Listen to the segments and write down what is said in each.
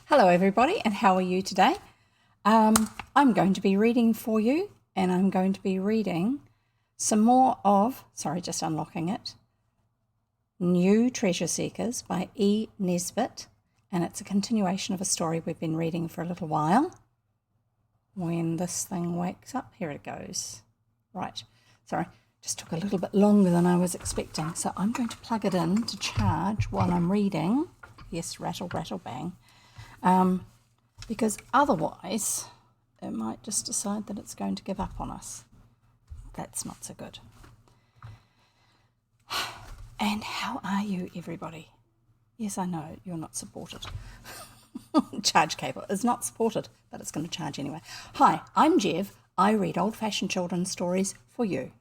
Hello everybody, and how are you today? I'm going to be reading for you, and I'm going to be reading some more of, just unlocking it, New Treasure Seekers by E. Nesbit, and it's a continuation of a story we've been reading for a little while. When this thing wakes up, here it goes. Right, sorry, just took a little bit longer than I was expecting, so I'm going to plug it in to charge while I'm reading. Yes, rattle, rattle, bang. Because otherwise it might just decide that it's going to give up on us. That's not so good. And how are you, everybody? Yes, I know you're not supported. Charge cable is not supported, but it's going to charge anyway. Hi, I'm Jev. I read old-fashioned children's stories for you.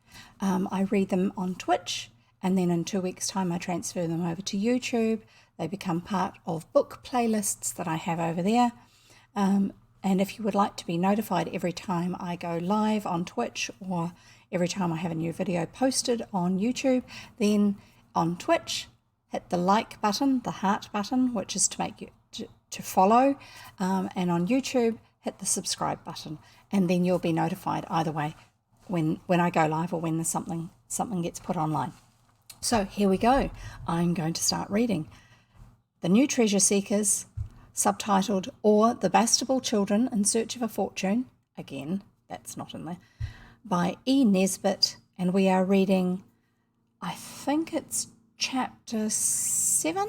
I read them on Twitch, and then in 2 weeks' time I transfer them over to YouTube. They become part of book playlists that I have over there. And if you would like to be notified every time I go live on Twitch or every time I have a new video posted on YouTube, then on Twitch, hit the like button, the heart button, which is to make you to follow, and on YouTube, hit the subscribe button, and then you'll be notified either way when I go live or when there's something gets put online. So here we go. I'm going to start reading The New Treasure Seekers, subtitled Or the Bastable Children in Search of a Fortune. Again, that's not in there. By E. Nesbit, and we are reading, I think it's chapter 7.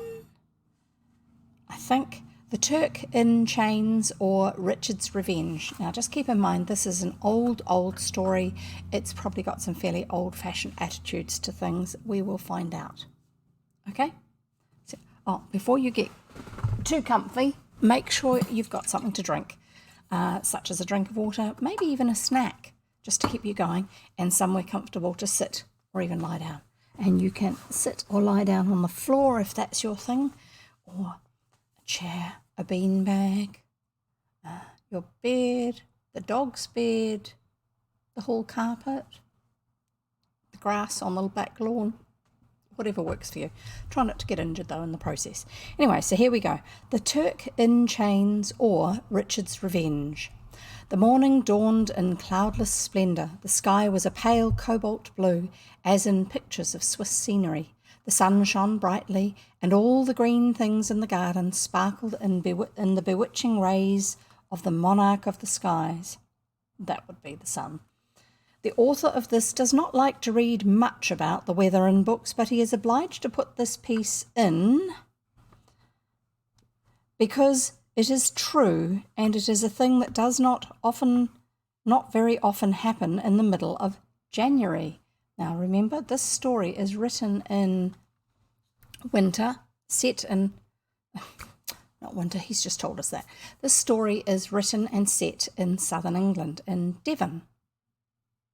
I think The Turk in Chains or Richard's Revenge. Now just keep in mind this is an old story. It's probably got some fairly old-fashioned attitudes to things. We will find out. Okay? So, before you get too comfy, make sure you've got something to drink, such as a drink of water, maybe even a snack, just to keep you going, and somewhere comfortable to sit or even lie down. And you can sit or lie down on the floor if that's your thing, or a chair, a beanbag, your bed, the dog's bed, the hall carpet, the grass on the back lawn. Whatever works for you. Try not to get injured, though, in the process. Anyway, so here we go. The Turk in Chains or Richard's Revenge. The morning dawned in cloudless splendour. The sky was a pale cobalt blue, as in pictures of Swiss scenery. The sun shone brightly, and all the green things in the garden sparkled in the bewitching rays of the monarch of the skies. That would be the sun. The author of this does not like to read much about the weather in books, but he is obliged to put this piece in because it is true, and it is a thing that does not very often happen in the middle of January. Now remember, this story is written in winter, set in, not winter, he's just told us that. This story is written and set in southern England, in Devon.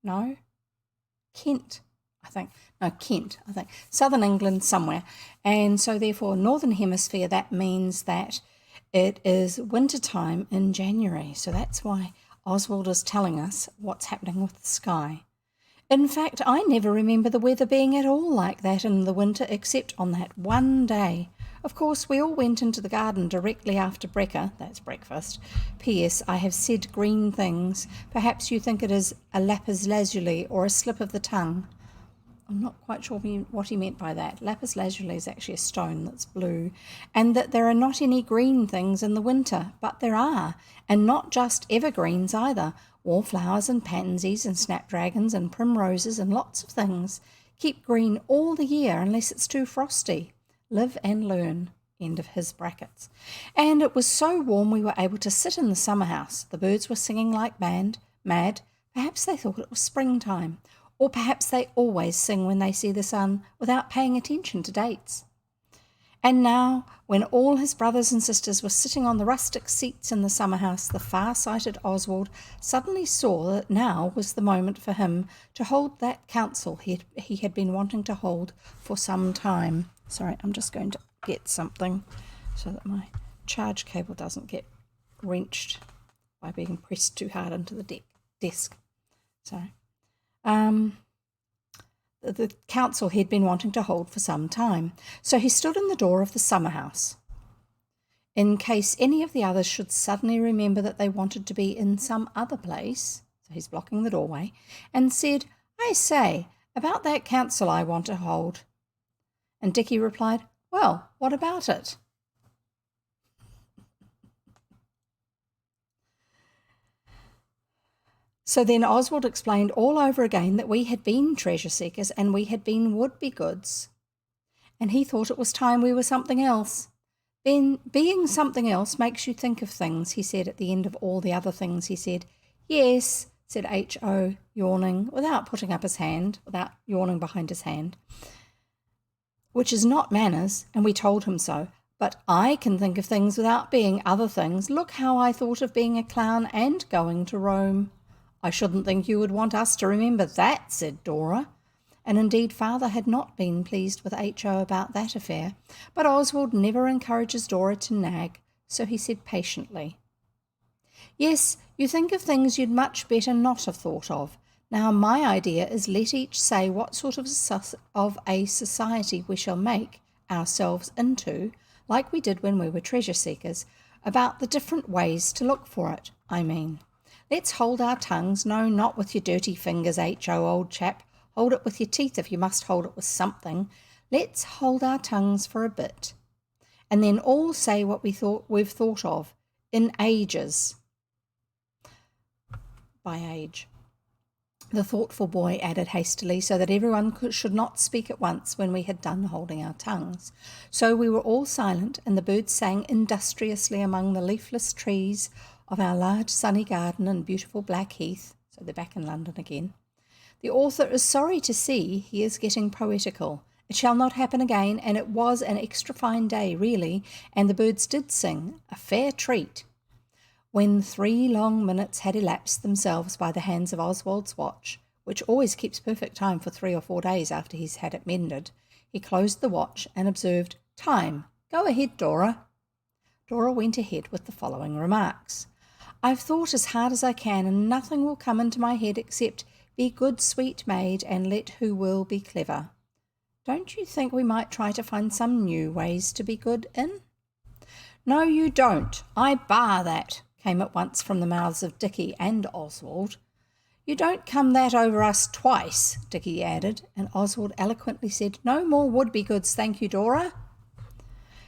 No, Kent, I think. No, Kent, I think. Southern England somewhere. And so therefore, Northern Hemisphere, that means that it is winter time in January. So that's why Oswald is telling us what's happening with the sky. In fact, I never remember the weather being at all like that in the winter, except on that one day. Of course, we all went into the garden directly after brekker, that's breakfast. P.S. I have said green things. Perhaps you think it is a lapis lazuli or a slip of the tongue. I'm not quite sure what he meant by that. Lapis lazuli is actually a stone that's blue, and that there are not any green things in the winter, but there are, and not just evergreens either. Wallflowers and pansies and snapdragons and primroses and lots of things keep green all the year unless it's too frosty. Live and learn. End of his brackets. And it was so warm we were able to sit in the summer house. The birds were singing like mad. Perhaps they thought it was springtime. Or perhaps they always sing when they see the sun without paying attention to dates. And now, when all his brothers and sisters were sitting on the rustic seats in the summer house, the far-sighted Oswald suddenly saw that now was the moment for him to hold that council he had been wanting to hold for some time. Sorry, I'm just going to get something so that my charge cable doesn't get wrenched by being pressed too hard into the desk. Sorry. The council he'd been wanting to hold for some time. So he stood in the door of the summer house. in case any of the others should suddenly remember that they wanted to be in some other place, so he's blocking the doorway, and said, "I say, about that council I want to hold." And Dicky replied, "Well, what about it?" So then Oswald explained all over again that we had been treasure seekers and we had been would-be-goods. And he thought it was time we were something else. Then being something else makes you think of things, he said at the end of all the other things he said. "Yes," said H.O., yawning, without putting up his hand, without yawning behind his hand, "which is not manners, and we told him so. But I can think of things without being other things. Look how I thought of being a clown and going to Rome." "I shouldn't think you would want us to remember that," said Dora. And indeed father had not been pleased with H.O. about that affair, but Oswald never encourages Dora to nag, so he said patiently, "Yes, you think of things you'd much better not have thought of. Now my idea is let each say what sort of a society we shall make ourselves into, like we did when we were treasure seekers, about the different ways to look for it, I mean. Let's hold our tongues, no, not with your dirty fingers, H.O., old chap. Hold it with your teeth if you must hold it with something. Let's hold our tongues for a bit. And then all say what we've thought of, in ages." By age. The thoughtful boy added hastily, so that everyone should not speak at once when we had done holding our tongues. So we were all silent, and the birds sang industriously among the leafless trees of our large sunny garden and beautiful black heath. So they're back in London again. "The author is sorry to see he is getting poetical. It shall not happen again, and it was an extra fine day, really, and the birds did sing, a fair treat." When 3 long minutes had elapsed themselves by the hands of Oswald's watch, which always keeps perfect time for 3 or 4 days after he's had it mended, he closed the watch and observed, "Time. Go ahead, Dora." Dora went ahead with the following remarks. "I've thought as hard as I can, and nothing will come into my head except be good, sweet maid, and let who will be clever. Don't you think we might try to find some new ways to be good in?" "No, you don't. I bar that," came at once from the mouths of Dicky and Oswald. "You don't come that over us twice," Dicky added, and Oswald eloquently said, "No more would-be-goods, thank you, Dora."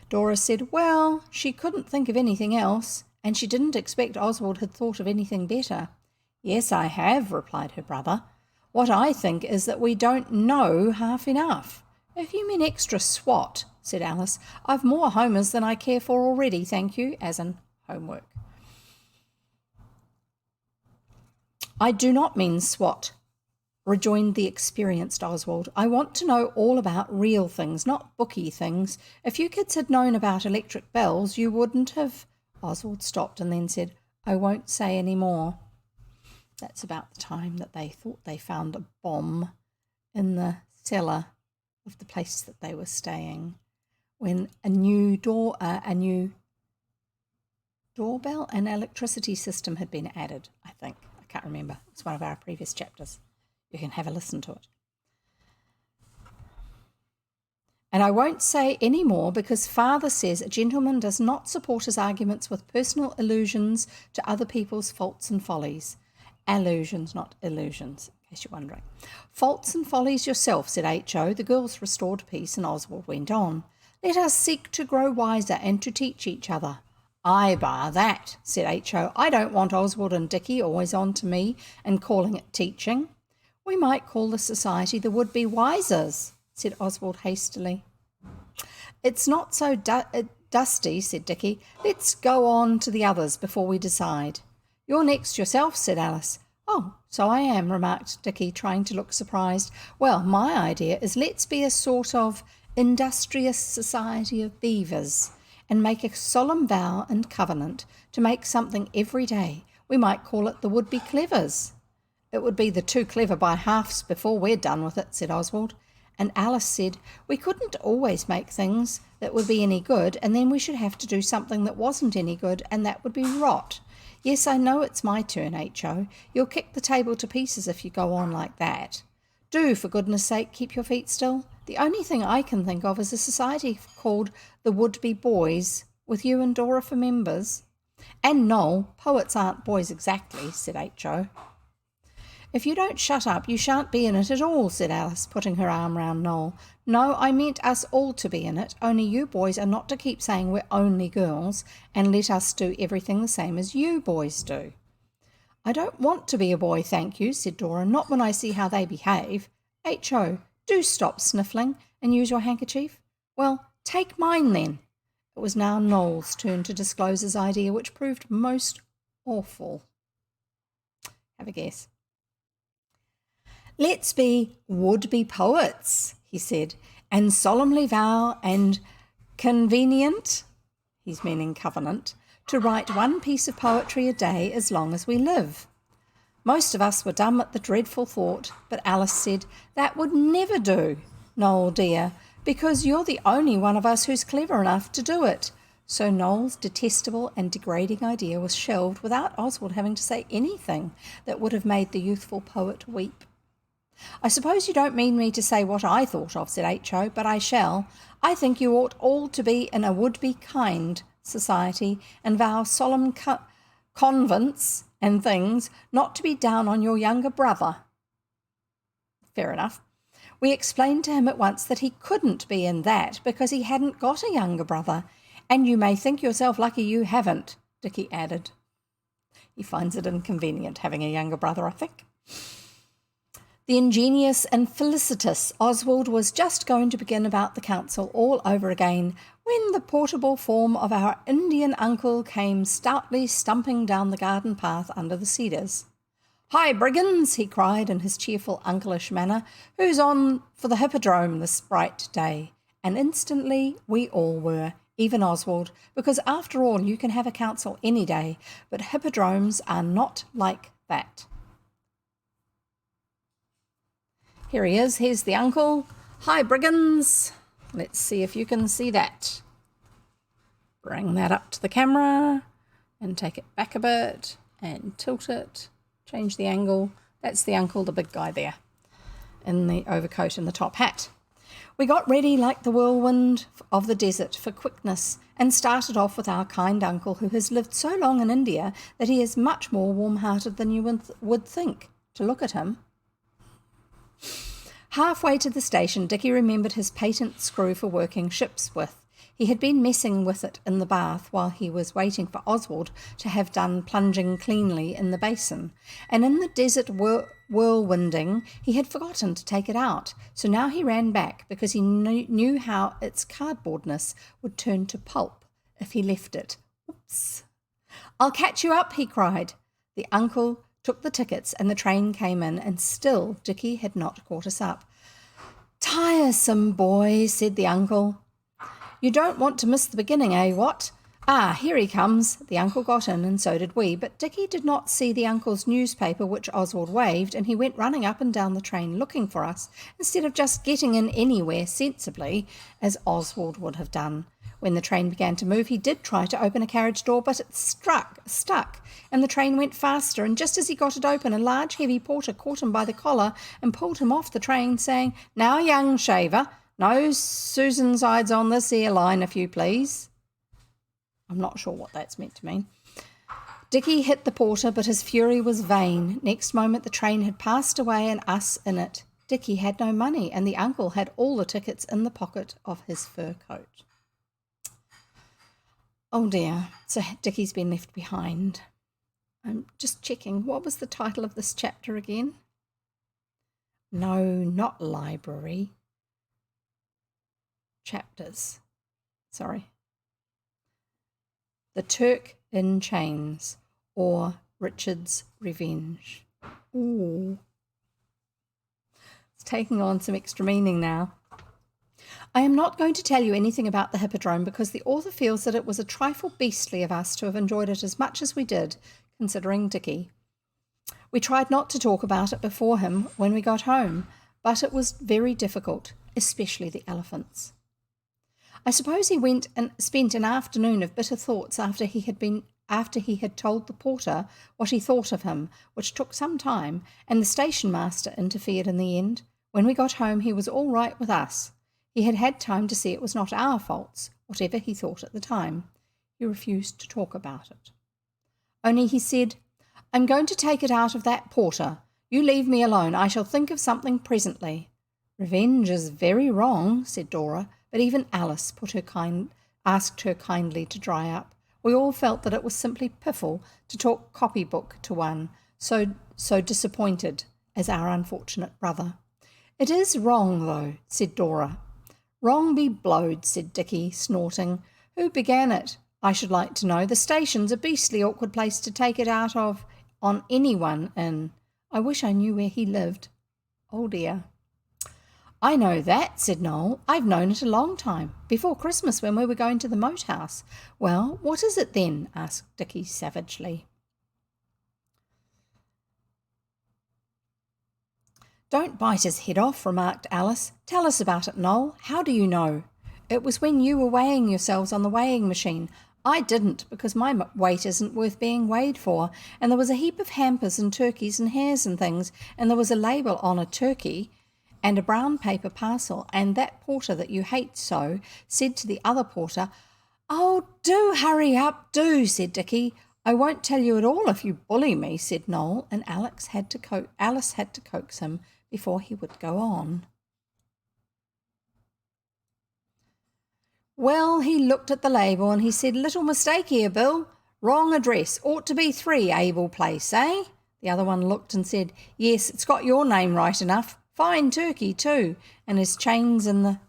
Dora said, well, she couldn't think of anything else, and she didn't expect Oswald had thought of anything better. "Yes, I have," replied her brother. "What I think is that we don't know half enough." "If you mean extra swat," said Alice, "I've more Homers than I care for already, thank you," as in homework. "I do not mean swat," rejoined the experienced Oswald. "I want to know all about real things, not booky things. If you kids had known about electric bells, you wouldn't have—" Oswald stopped and then said, "I won't say any more." That's about the time that they thought they found a bomb in the cellar of the place that they were staying, when a new doorbell and electricity system had been added, I think. I can't remember. It's one of our previous chapters. You can have a listen to it. "And I won't say any more because father says a gentleman does not support his arguments with personal allusions to other people's faults and follies." Allusions, not illusions, in case you're wondering. "Faults and follies yourself," said H.O. The girls restored peace, and Oswald went on. "Let us seek to grow wiser and to teach each other." "I bar that," said H.O. "I don't want Oswald and Dicky always on to me and calling it teaching." "We might call the society the Would-be Wisers," said Oswald hastily. "It's not so dusty," said Dicky. "Let's go on to the others before we decide." "You're next yourself," said Alice. "Oh, so I am," remarked Dicky, trying to look surprised. "Well, my idea is let's be a sort of industrious society of beavers and make a solemn vow and covenant to make something every day. We might call it the Would-be Clevers." "It would be the too clever by halves before we're done with it," said Oswald. And Alice said, "We couldn't always make things that would be any good, and then we should have to do something that wasn't any good, and that would be rot. Yes, I know it's my turn, H.O. You'll kick the table to pieces if you go on like that. Do, for goodness sake, keep your feet still. The only thing I can think of is a society called the Would-be Boys, with you and Dora for members. And Noel, poets aren't boys exactly, said H.O. If you don't shut up, you shan't be in it at all, said Alice, putting her arm round Noel. No, I meant us all to be in it, only you boys are not to keep saying we're only girls and let us do everything the same as you boys do. I don't want to be a boy, thank you, said Dora, not when I see how they behave. H.O., do stop sniffling and use your handkerchief. Well, take mine then. It was now Noel's turn to disclose his idea, which proved most awful. Have a guess. Let's be would-be poets, he said, and solemnly vow and convenient, he's meaning covenant, to write one piece of poetry a day as long as we live. Most of us were dumb at the dreadful thought, but Alice said, that would never do, Noel dear, because you're the only one of us who's clever enough to do it. So Noel's detestable and degrading idea was shelved without Oswald having to say anything that would have made the youthful poet weep. I suppose you don't mean me to say what I thought of, said H.O., but I shall. I think you ought all to be in a would-be kind society and vow solemn convents and things not to be down on your younger brother. Fair enough. We explained to him at once that he couldn't be in that because he hadn't got a younger brother, and you may think yourself lucky you haven't, Dicky added. He finds it inconvenient having a younger brother, I think. The ingenious and felicitous Oswald was just going to begin about the council all over again when the portable form of our Indian uncle came stoutly stumping down the garden path under the cedars. Hi, brigands, he cried in his cheerful uncleish manner. Who's on for the hippodrome this bright day? And instantly we all were, even Oswald, because after all you can have a council any day, but hippodromes are not like that. Here he is, here's the uncle. Hi, brigands. Let's see if you can see that. Bring that up to the camera and take it back a bit and tilt it. Change the angle. That's the uncle, the big guy there, in the overcoat and the top hat. We got ready like the whirlwind of the desert for quickness and started off with our kind uncle who has lived so long in India that he is much more warm-hearted than you would think, to look at him. Halfway to the station, Dicky remembered his patent screw for working ships with. He had been messing with it in the bath while he was waiting for Oswald to have done plunging cleanly in the basin, and in the desert whirlwinding he had forgotten to take it out, so now he ran back because he knew how its cardboardness would turn to pulp if he left it. Oops. I'll catch you up, he cried. The uncle took the tickets and the train came in, and still Dicky had not caught us up. Tiresome boy, said the uncle. You don't want to miss the beginning, eh, what? Ah, here he comes. The uncle got in, and so did we, but Dicky did not see the uncle's newspaper which Oswald waved, and he went running up and down the train looking for us, instead of just getting in anywhere sensibly, as Oswald would have done. When the train began to move, he did try to open a carriage door, but it stuck, and the train went faster, and just as he got it open, a large heavy porter caught him by the collar and pulled him off the train, saying, Now, young shaver, no Susan sides on this here line, if you please. I'm not sure what that's meant to mean. Dicky hit the porter, but his fury was vain. Next moment the train had passed away and us in it. Dicky had no money, and the uncle had all the tickets in the pocket of his fur coat. Oh dear, so Dicky's been left behind. I'm just checking, what was the title of this chapter again? No, not library. Chapters. Sorry. The Turk in Chains, or Richard's Revenge. Ooh. It's taking on some extra meaning now. I am not going to tell you anything about the Hippodrome because the author feels that it was a trifle beastly of us to have enjoyed it as much as we did, considering Dicky. We tried not to talk about it before him when we got home, but it was very difficult, especially the elephants. I suppose he went and spent an afternoon of bitter thoughts after he had told the porter what he thought of him, which took some time, and the station master interfered in the end. When we got home he was all right with us. He had had time to see it was not our faults, whatever he thought at the time. He refused to talk about it. Only he said, "I'm going to take it out of that porter. You leave me alone. I shall think of something presently." "Revenge is very wrong," said Dora, but even Alice asked her kindly to dry up. We all felt that it was simply piffle to talk copybook to one so disappointed as our unfortunate brother. "It is wrong, though," said Dora. "Wrong be blowed," said Dicky, snorting. "Who began it, I should like to know? The station's a beastly awkward place to take it out of on anyone in. I wish I knew where he lived. Oh dear." "I know that," said Noel. "I've known it a long time, before Christmas when we were going to the moat house." "Well, what is it then?" asked Dicky savagely. "Don't bite his head off," remarked Alice. "Tell us about it, Noel. How do you know?" "It was when you were weighing yourselves on the weighing machine. I didn't, because my weight isn't worth being weighed for, and there was a heap of hampers and turkeys and hares and things, and there was a label on a turkey and a brown paper parcel, and that porter that you hate so said to the other porter—" "Oh, do hurry up, do," said Dicky. "I won't tell you at all if you bully me," said Noel, and Alice had to coax him before he would go on. "Well, he looked at the label and he said, 'Little mistake here, Bill. Wrong address. Ought to be 3 Abel Place, eh?' The other one looked and said, 'Yes, it's got your name right enough. Fine turkey too, and his chains in the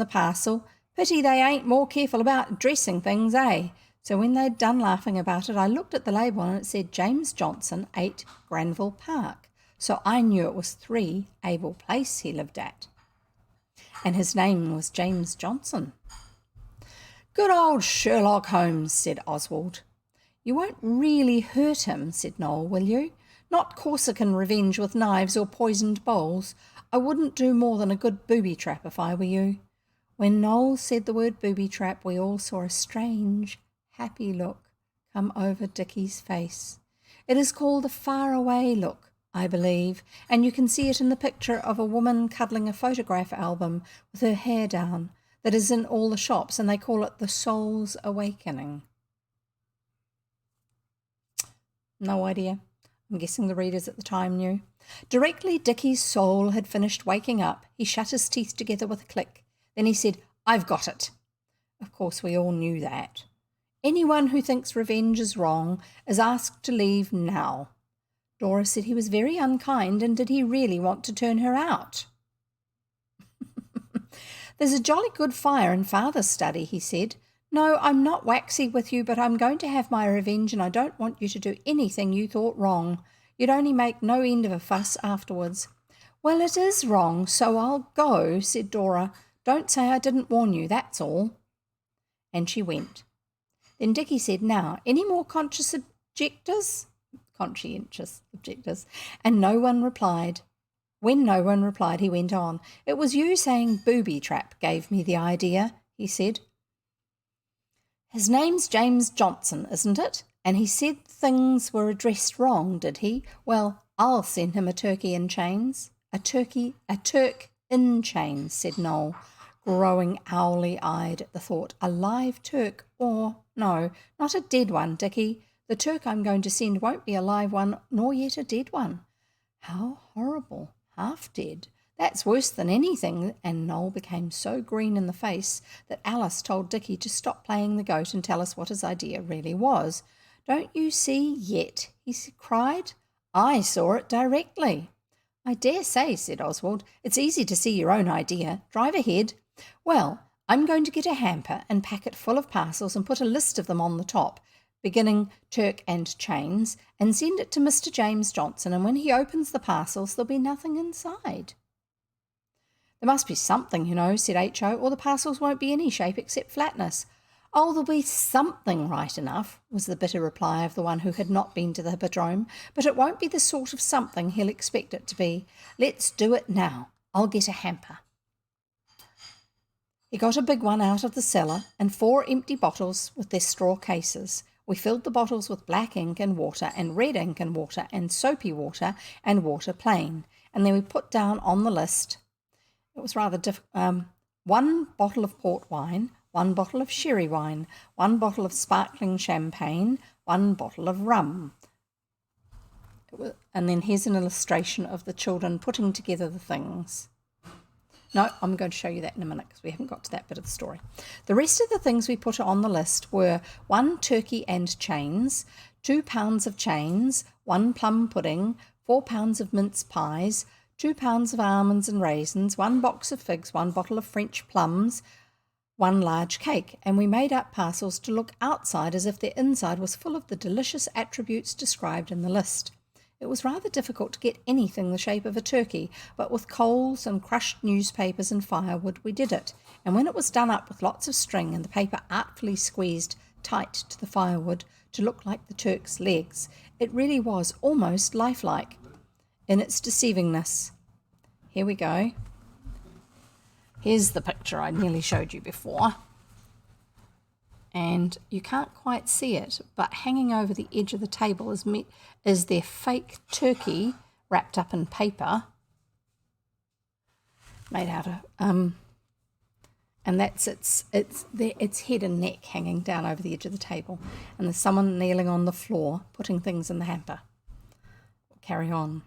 parcel. Pity they ain't more careful about addressing things, eh?' So when they'd done laughing about it, I looked at the label and it said James Johnson, 8 Granville Park. So I knew it was 3 Abel Place he lived at. And his name was James Johnson." "Good old Sherlock Holmes," said Oswald. "You won't really hurt him," said Noel, "will you? Not Corsican revenge with knives or poisoned bowls. I wouldn't do more than a good booby trap if I were you." When Noel said the word booby trap, we all saw a strange, happy look come over Dicky's face. It is called a faraway look, I believe, and you can see it in the picture of a woman cuddling a photograph album with her hair down that is in all the shops, and they call it the soul's awakening. No idea. I'm guessing the readers at the time knew. Directly Dicky's soul had finished waking up, he shut his teeth together with a click. Then he said, "I've got it." Of course, we all knew that. "Anyone who thinks revenge is wrong is asked to leave now." Dora said he was very unkind, and did he really want to turn her out? "There's a jolly good fire in Father's study," he said. "No, I'm not waxy with you, but I'm going to have my revenge, and I don't want you to do anything you thought wrong. You'd only make no end of a fuss afterwards." "Well, it is wrong, so I'll go," said Dora. "Don't say I didn't warn you, that's all." And she went. Then Dicky said, "Now, any more conscientious objectors?" And no one replied. When no one replied, he went on. "It was you saying booby trap gave me the idea," he said. "His name's James Johnson, isn't it? And he said things were addressed wrong, did he? Well, I'll send him a turkey in chains." A turk in chains," said Noel, growing owly-eyed at the thought. "A live turk, or no, not a dead one, Dicky. The turk I'm going to send won't be a live one, nor yet a dead one." "How horrible. Half dead. That's worse than anything," and Noel became so green in the face that Alice told Dicky to stop playing the goat and tell us what his idea really was. "Don't you see yet?" he cried. "I saw it directly." "I dare say," said Oswald. "It's easy to see your own idea. Drive ahead." "Well, I'm going to get a hamper and pack it full of parcels and put a list of them on the top, beginning Turk and Chains, and send it to Mr. James Johnson, and when he opens the parcels there'll be nothing inside." "There must be something, you know," said H.O., "or the parcels won't be any shape except flatness." "Oh, there'll be something right enough," was the bitter reply of the one who had not been to the hippodrome, "but it won't be the sort of something he'll expect it to be. Let's do it now. I'll get a hamper." He got a big one out of the cellar and 4 empty bottles with their straw cases. We filled the bottles with black ink and water and red ink and water and soapy water and water plain, and then we put down on the list, it was rather 1 bottle of port wine, 1 bottle of sherry wine, 1 bottle of sparkling champagne, 1 bottle of rum. And then here's an illustration of the children putting together the things. No, I'm going to show you that in a minute because we haven't got to that bit of the story. The rest of the things we put on the list were 1 turkey and chains, 2 pounds of chains, 1 plum pudding, 4 pounds of mince pies, 2 pounds of almonds and raisins, 1 box of figs, 1 bottle of French plums, 1 large cake, and we made up parcels to look outside as if their inside was full of the delicious attributes described in the list. It was rather difficult to get anything the shape of a turkey, but with coals and crushed newspapers and firewood we did it, and when it was done up with lots of string and the paper artfully squeezed tight to the firewood to look like the turk's legs, it really was almost lifelike in its deceivingness. Here we go. Here's the picture I nearly showed you before. And you can't quite see it, but hanging over the edge of the table is their fake turkey wrapped up in paper, made out of, and that's its head and neck hanging down over the edge of the table, and there's someone kneeling on the floor putting things in the hamper. Carry on.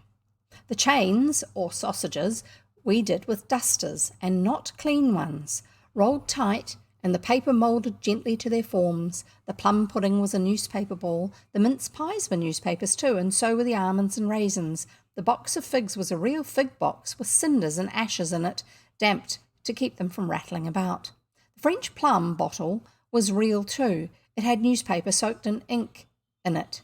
The chains, or sausages, we did with dusters, and not clean ones, rolled tight, and the paper moulded gently to their forms. The plum pudding was a newspaper ball. The mince pies were newspapers too, and so were the almonds and raisins. The box of figs was a real fig box with cinders and ashes in it, damped to keep them from rattling about. The French plum bottle was real too. It had newspaper soaked in ink in it.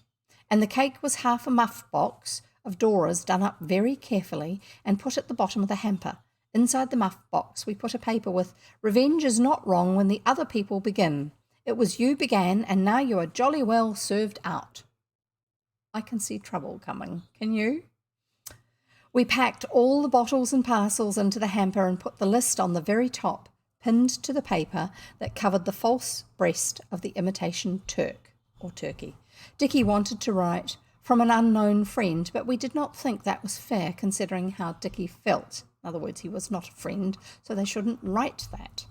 And the cake was half a muff box of Dora's done up very carefully and put at the bottom of the hamper. Inside the muff box we put a paper with, "Revenge is not wrong when the other people begin. It was you began, and now you are jolly well served out." I can see trouble coming. Can you? We packed all the bottles and parcels into the hamper and put the list on the very top, pinned to the paper that covered the false breast of the imitation turk, or turkey. Dickie wanted to write, "From an unknown friend," but we did not think that was fair considering how Dickie felt. In other words, he was not a friend, so they shouldn't write that.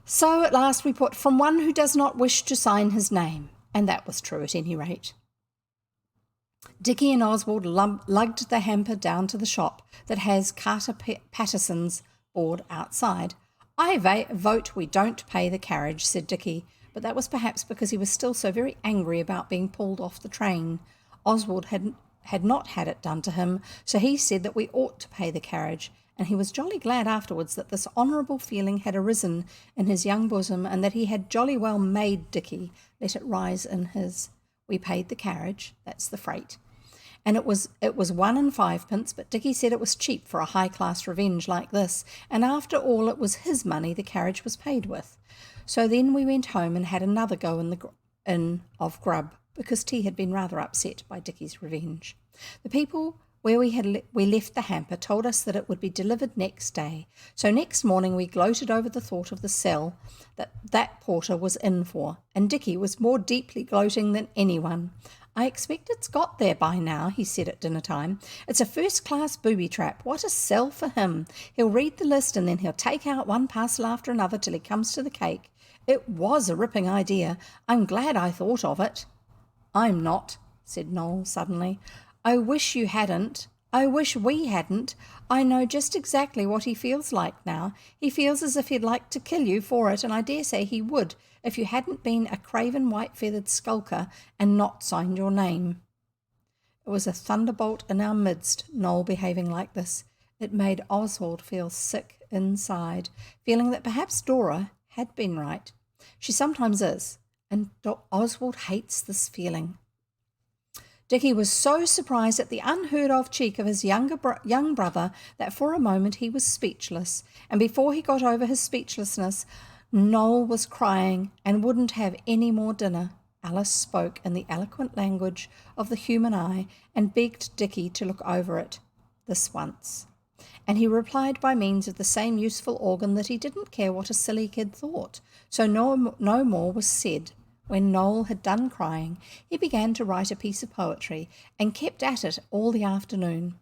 So at last we put, "From one who does not wish to sign his name," and that was true at any rate. Dickie and Oswald lugged the hamper down to the shop that has Carter Patterson's board outside. "I vote we don't pay the carriage," said Dickie, but that was perhaps because he was still so very angry about being pulled off the train. Oswald had not had it done to him, so he said that we ought to pay the carriage, and he was jolly glad afterwards that this honourable feeling had arisen in his young bosom, and that he had jolly well made Dickie let it rise in his. We paid the carriage, that's the freight, and it was 1 and 5 pence, but Dickie said it was cheap for a high-class revenge like this, and after all it was his money the carriage was paid with. So then we went home and had another go in the inn of grub, because T had been rather upset by Dickie's revenge. The people where we left the hamper told us that it would be delivered next day, so next morning we gloated over the thought of the cell that porter was in for, and Dickie was more deeply gloating than anyone. "I expect it's got there by now," he said at dinner time. "It's a first-class booby-trap. What a sell for him. He'll read the list and then he'll take out one parcel after another till he comes to the cake. It was a ripping idea. I'm glad I thought of it." "I'm not," said Noel suddenly. "I wish you hadn't. I wish we hadn't. I know just exactly what he feels like now. He feels as if he'd like to kill you for it, and I dare say he would if you hadn't been a craven white-feathered skulker and not signed your name." It was a thunderbolt in our midst, Noel behaving like this. It made Oswald feel sick inside, feeling that perhaps Dora had been right. She sometimes is, and Oswald hates this feeling. Dickie was so surprised at the unheard-of cheek of his young brother that for a moment he was speechless, and before he got over his speechlessness, Noel was crying and wouldn't have any more dinner. Alice spoke in the eloquent language of the human eye and begged Dickie to look over it this once, and he replied by means of the same useful organ that he didn't care what a silly kid thought, so no more was said. When Noel had done crying, he began to write a piece of poetry and kept at it all the afternoon.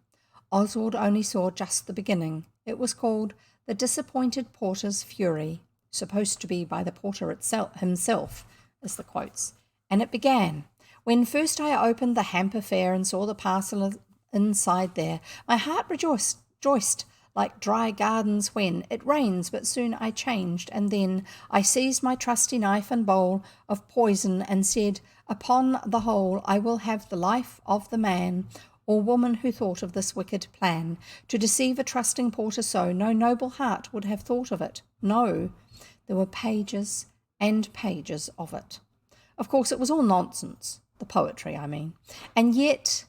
Oswald only saw just the beginning. It was called "The Disappointed Porter's Fury." supposed to be by the porter himself, as the quotes. And it began, "When first I opened the hamper fair and saw the parcel inside there, my heart rejoiced like dry gardens when it rains, but soon I changed, and then I seized my trusty knife and bowl of poison and said, upon the whole I will have the life of the man or woman who thought of this wicked plan. To deceive a trusting porter so, no noble heart would have thought of it. No, there were pages and pages of it. Of course, it was all nonsense, the poetry, I mean. And yet, ...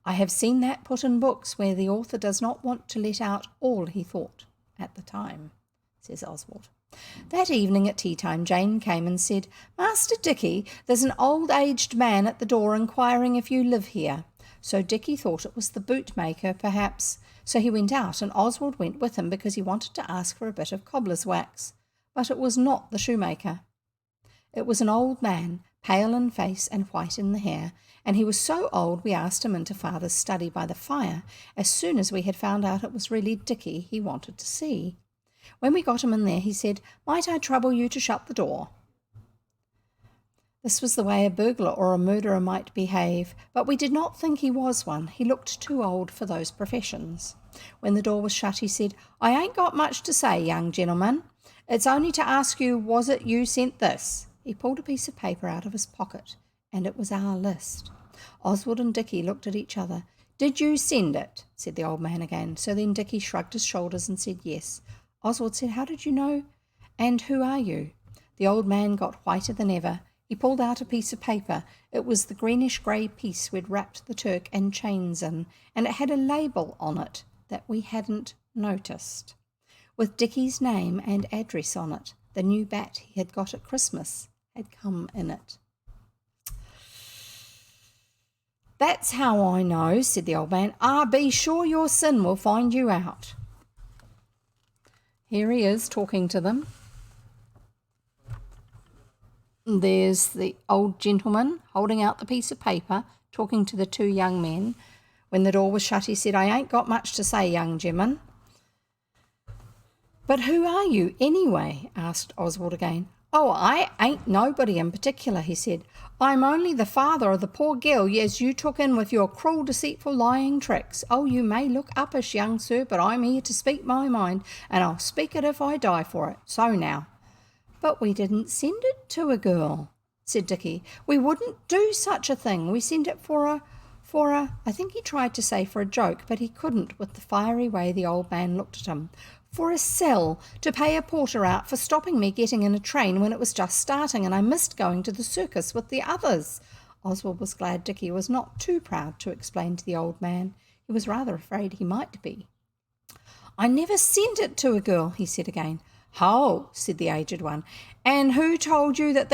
I have seen that put in books where the author does not want to let out all he thought at the time," says Oswald. That evening at tea time, Jane came and said, "Master Dicky, there's an old-aged man at the door inquiring if you live here." So Dicky thought it was the bootmaker, perhaps. So he went out, and Oswald went with him because he wanted to ask for a bit of cobbler's wax. But it was not the shoemaker. It was an old man, pale in face and white in the hair, and he was so old we asked him into Father's study by the fire as soon as we had found out it was really Dicky he wanted to see. When we got him in there, he said, "Might I trouble you to shut the door?" This was the way a burglar or a murderer might behave, but we did not think he was one. He looked too old for those professions. When the door was shut, he said, "I ain't got much to say, young gentleman. It's only to ask you, was it you sent this?" He pulled a piece of paper out of his pocket, and it was our list. Oswald and Dicky looked at each other. "Did you send it?" said the old man again. So then Dicky shrugged his shoulders and said yes. Oswald said, "How did you know? And who are you?" The old man got whiter than ever. He pulled out a piece of paper. It was the greenish-grey piece we'd wrapped the Turk and chains in, and it had a label on it that we hadn't noticed, with Dicky's name and address on it. The new bat he had got at Christmas had come in it. "That's how I know," said the old man. "Be sure your sin will find you out." Here he is talking to them. There's the old gentleman holding out the piece of paper, talking to the two young men. When the door was shut, he said, "I ain't got much to say, young gemman." "But who are you, anyway?" asked Oswald again. "Oh, I ain't nobody in particular," he said. "I'm only the father of the poor girl as you took in with your cruel, deceitful, lying tricks. Oh, you may look uppish, young sir, but I'm here to speak my mind, and I'll speak it if I die for it. So now." "But we didn't send it to a girl," said Dicky. "We wouldn't do such a thing. We sent it for a, I think he tried to say for a joke, but he couldn't with the fiery way the old man looked at him. For a sell, to pay a porter out for stopping me getting in a train when it was just starting and I missed going to the circus with the others." Oswald was glad Dicky was not too proud to explain to the old man. He was rather afraid he might be. "I never sent it to a girl," he said again. "Ho," said the aged one. "And who told you that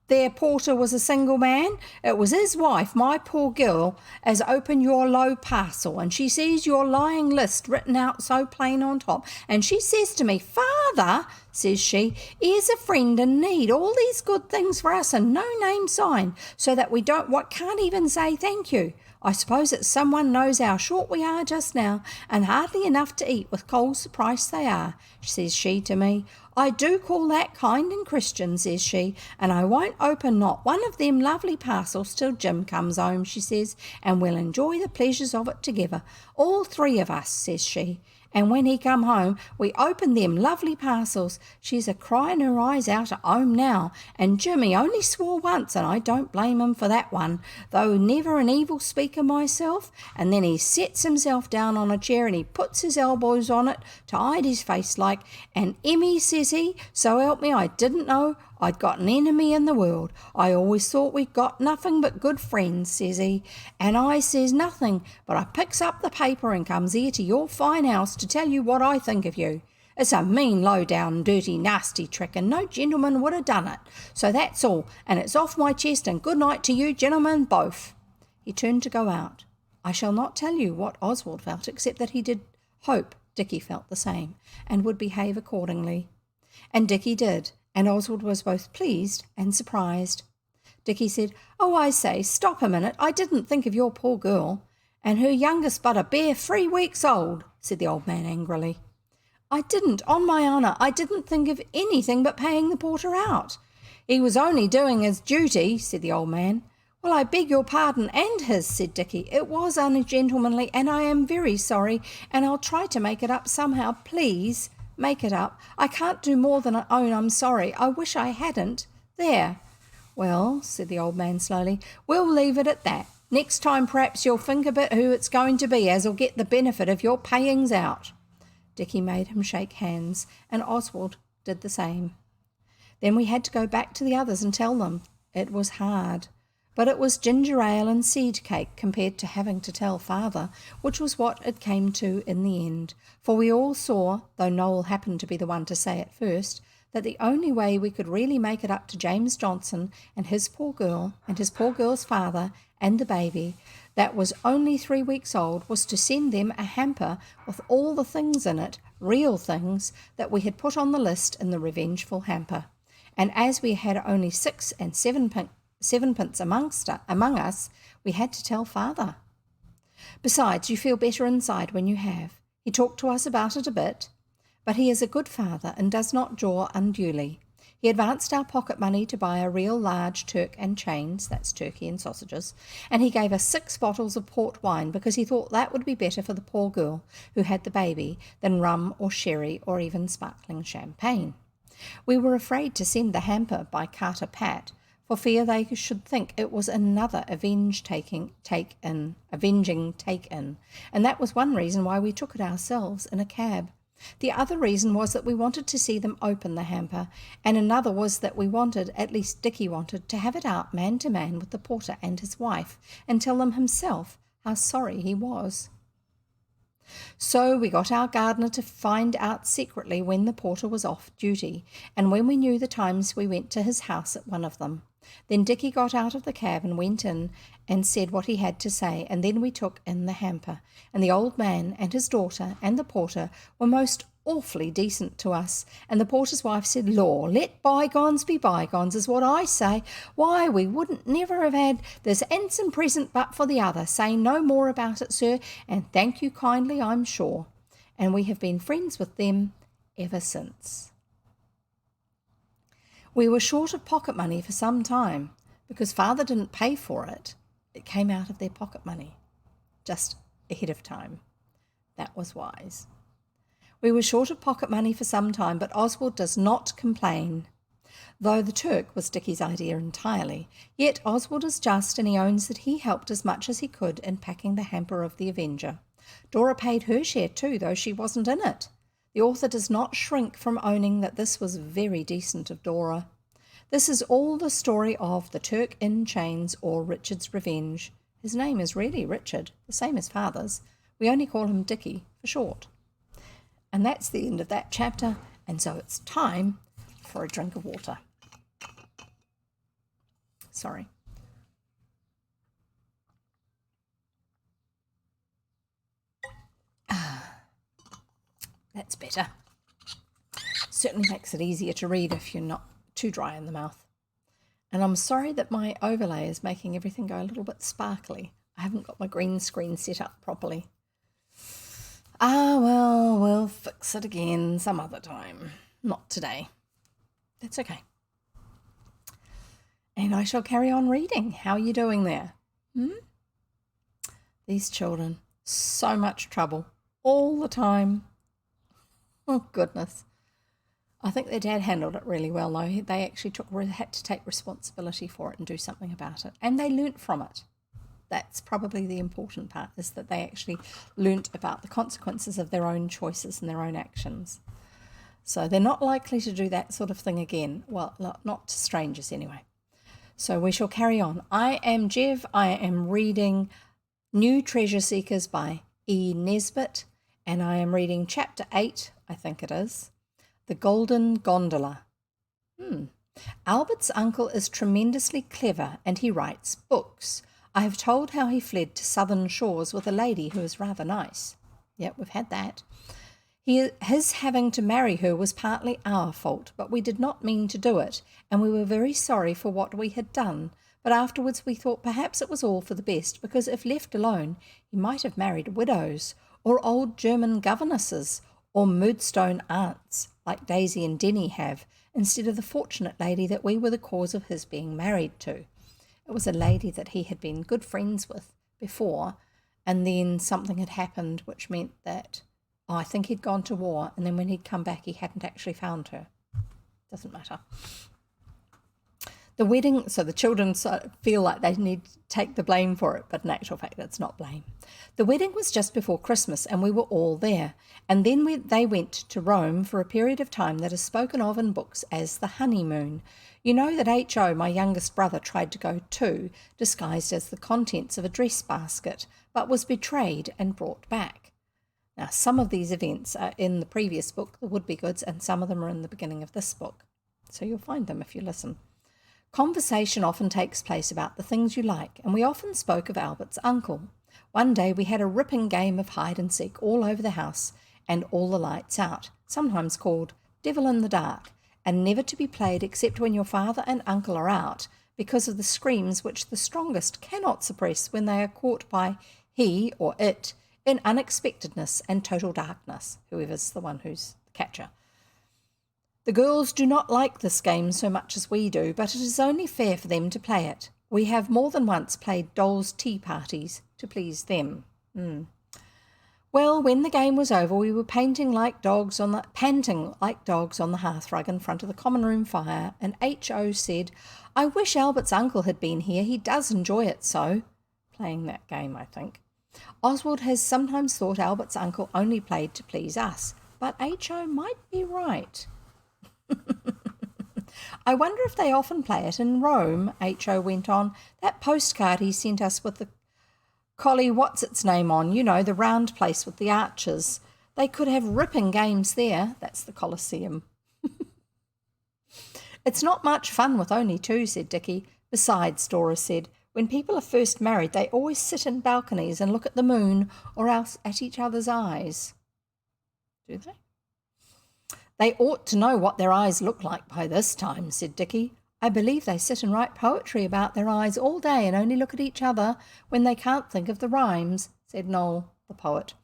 their porter was a single man? It was his wife, my poor girl, as opened your low parcel, and she sees your lying list written out so plain on top, and she says to me, 'Father,' says she, 'here's a friend in need, all these good things for us and no name signed, so that we can't even say thank you. I suppose it's someone knows how short we are just now, and hardly enough to eat with coals the price they are,' says she to me. 'I do call that kind and Christian,' says she, 'and I won't open not one of them lovely parcels till Jim comes home,' she says, 'and we'll enjoy the pleasures of it together, all three of us,' says she. And when he come home, we opened them lovely parcels. She's a-crying her eyes out at home now, and Jimmy only swore once, and I don't blame him for that one, though never an evil speaker myself, and then he sets himself down on a chair and he puts his elbows on it to hide his face like, and Emmy, says he, so help me, I didn't know I'd got an enemy in the world. I always thought we'd got nothing but good friends,' says he. And I says nothing, but I picks up the paper and comes here to your fine house to tell you what I think of you. It's a mean, low-down, dirty, nasty trick, and no gentleman would have done it. So that's all, and it's off my chest, and good night to you gentlemen both." He turned to go out. I shall not tell you what Oswald felt, except that he did hope Dicky felt the same, and would behave accordingly. And Dicky did. And Oswald was both pleased and surprised. Dicky said, "Oh, I say, stop a minute. I didn't think of your poor girl, and her youngest but a bare 3 weeks old." said the old man angrily. I didn't, on my honour, I didn't think of anything but paying the porter out. He was only doing his duty, said the old man. Well, I beg your pardon and his, said Dicky. It was ungentlemanly, and I am very sorry, and I'll try to make it up somehow. Please, make it up. I can't do more than own I'm sorry. I wish I hadn't. There. Well, said the old man slowly, we'll leave it at that. Next time perhaps you'll think a bit who it's going to be as'll get the benefit of your payings out. Dicky made him shake hands, and Oswald did the same. Then we had to go back to the others and tell them. It was hard, but it was ginger ale and seed cake compared to having to tell father, which was what it came to in the end, for we all saw, though Noel happened to be the one to say it first, that the only way we could really make it up to James Johnson and his poor girl and his poor girl's father and the baby that was only 3 weeks old was to send them a hamper with all the things in it, real things, that we had put on the list in the revengeful hamper. And as we had only 6 and 7pence among us, we had to tell father. Besides, you feel better inside when you have. He talked to us about it a bit, but he is a good father and does not jaw unduly. He advanced our pocket money to buy a real large turk and chains, that's turkey and sausages, and he gave us 6 bottles of port wine because he thought that would be better for the poor girl who had the baby than rum or sherry or even sparkling champagne. We were afraid to send the hamper by Carter Pat for fear they should think it was another avenging take-in, and that was one reason why we took it ourselves in a cab. The other reason was that we wanted to see them open the hamper, and another was that we wanted, at least Dicky wanted, to have it out man to man with the porter and his wife, and tell them himself how sorry he was. So we got our gardener to find out secretly when the porter was off duty, and when we knew the times we went to his house at one of them. Then Dicky got out of the cab and went in and said what he had to say, and then we took in the hamper, and the old man and his daughter and the porter were most awfully decent to us, and the porter's wife said, Law, let bygones be bygones is what I say. Why, we wouldn't never have had this handsome present but for the other. Say no more about it, sir, and thank you kindly, I'm sure. And we have been friends with them ever since. We were short of pocket money for some time because father didn't pay for it. It came out of their pocket money just ahead of time. That was wise. We were short of pocket money for some time, but Oswald does not complain. Though the Turk was Dicky's idea entirely, yet Oswald is just, and he owns that he helped as much as he could in packing the hamper of the Avenger. Dora paid her share too, though she wasn't in it. The author does not shrink from owning that this was very decent of Dora. This is all the story of the Turk in Chains, or Richard's Revenge. His name is really Richard, the same as father's. We only call him Dicky for short. And that's the end of that chapter, and so it's time for a drink of water. Sorry. That's better. Certainly makes it easier to read if you're not too dry in the mouth. And I'm sorry that my overlay is making everything go a little bit sparkly. I haven't got my green screen set up properly. Well, we'll fix it again some other time. Not today. That's okay. And I shall carry on reading. How are you doing there? These children, so much trouble all the time. Oh, goodness. I think their dad handled it really well, though. They actually had to take responsibility for it and do something about it. And they learnt from it. That's probably the important part, is that they actually learnt about the consequences of their own choices and their own actions. So they're not likely to do that sort of thing again. Well, not to strangers anyway. So we shall carry on. I am Jev. I am reading New Treasure Seekers by E. Nesbit, and I am reading chapter 8, I think it is, The Golden Gondola. Albert's uncle is tremendously clever, and he writes books. I have told how he fled to southern shores with a lady who is rather nice. Yep, we've had that. His having to marry her was partly our fault, but we did not mean to do it, and we were very sorry for what we had done. But afterwards we thought perhaps it was all for the best, because if left alone, he might have married widows, or old German governesses, or Moodstone aunts, like Daisy and Denny have, instead of the fortunate lady that we were the cause of his being married to. It was a lady that he had been good friends with before, and then something had happened which meant that, I think he'd gone to war, and then when he'd come back he hadn't actually found her. Doesn't matter. The wedding, so the children feel like they need to take the blame for it, but in actual fact it's not blame. The wedding was just before Christmas and we were all there, and then they went to Rome for a period of time that is spoken of in books as the honeymoon. You know that H.O., my youngest brother, tried to go too, disguised as the contents of a dress basket, but was betrayed and brought back. Now, some of these events are in the previous book, The Would-Be Goods, and some of them are in the beginning of this book. So you'll find them if you listen. Conversation often takes place about the things you like, and we often spoke of Albert's uncle. One day we had a ripping game of hide and seek all over the house and all the lights out, sometimes called Devil in the Dark, and never to be played except when your father and uncle are out, because of the screams which the strongest cannot suppress when they are caught by he or it in unexpectedness and total darkness, whoever's the one who's the catcher. The girls do not like this game so much as we do, but it is only fair for them to play it. We have more than once played dolls' tea parties to please them. Well, when the game was over, we were panting like dogs on the hearthrug in front of the common room fire, and H.O. said, "I wish Albert's uncle had been here. He does enjoy it so." Playing that game, I think. Oswald has sometimes thought Albert's uncle only played to please us, but H.O. might be right. I wonder if they often play it in Rome, H.O. went on. That postcard he sent us with the collie what's-its-name on, you know, the round place with the arches. They could have ripping games there. That's the Colosseum. It's not much fun with only two, said Dicky. Besides, Dora said, when people are first married, they always sit in balconies and look at the moon or else at each other's eyes. Do they? They ought to know what their eyes look like by this time, said Dicky. I believe they sit and write poetry about their eyes all day and only look at each other when they can't think of the rhymes, said Noel, the poet.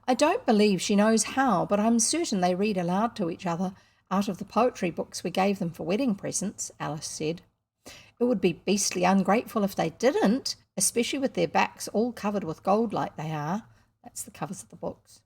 I don't believe she knows how, but I'm certain they read aloud to each other out of the poetry books we gave them for wedding presents, Alice said. It would be beastly ungrateful if they didn't, especially with their backs all covered with gold like they are. That's the covers of the books.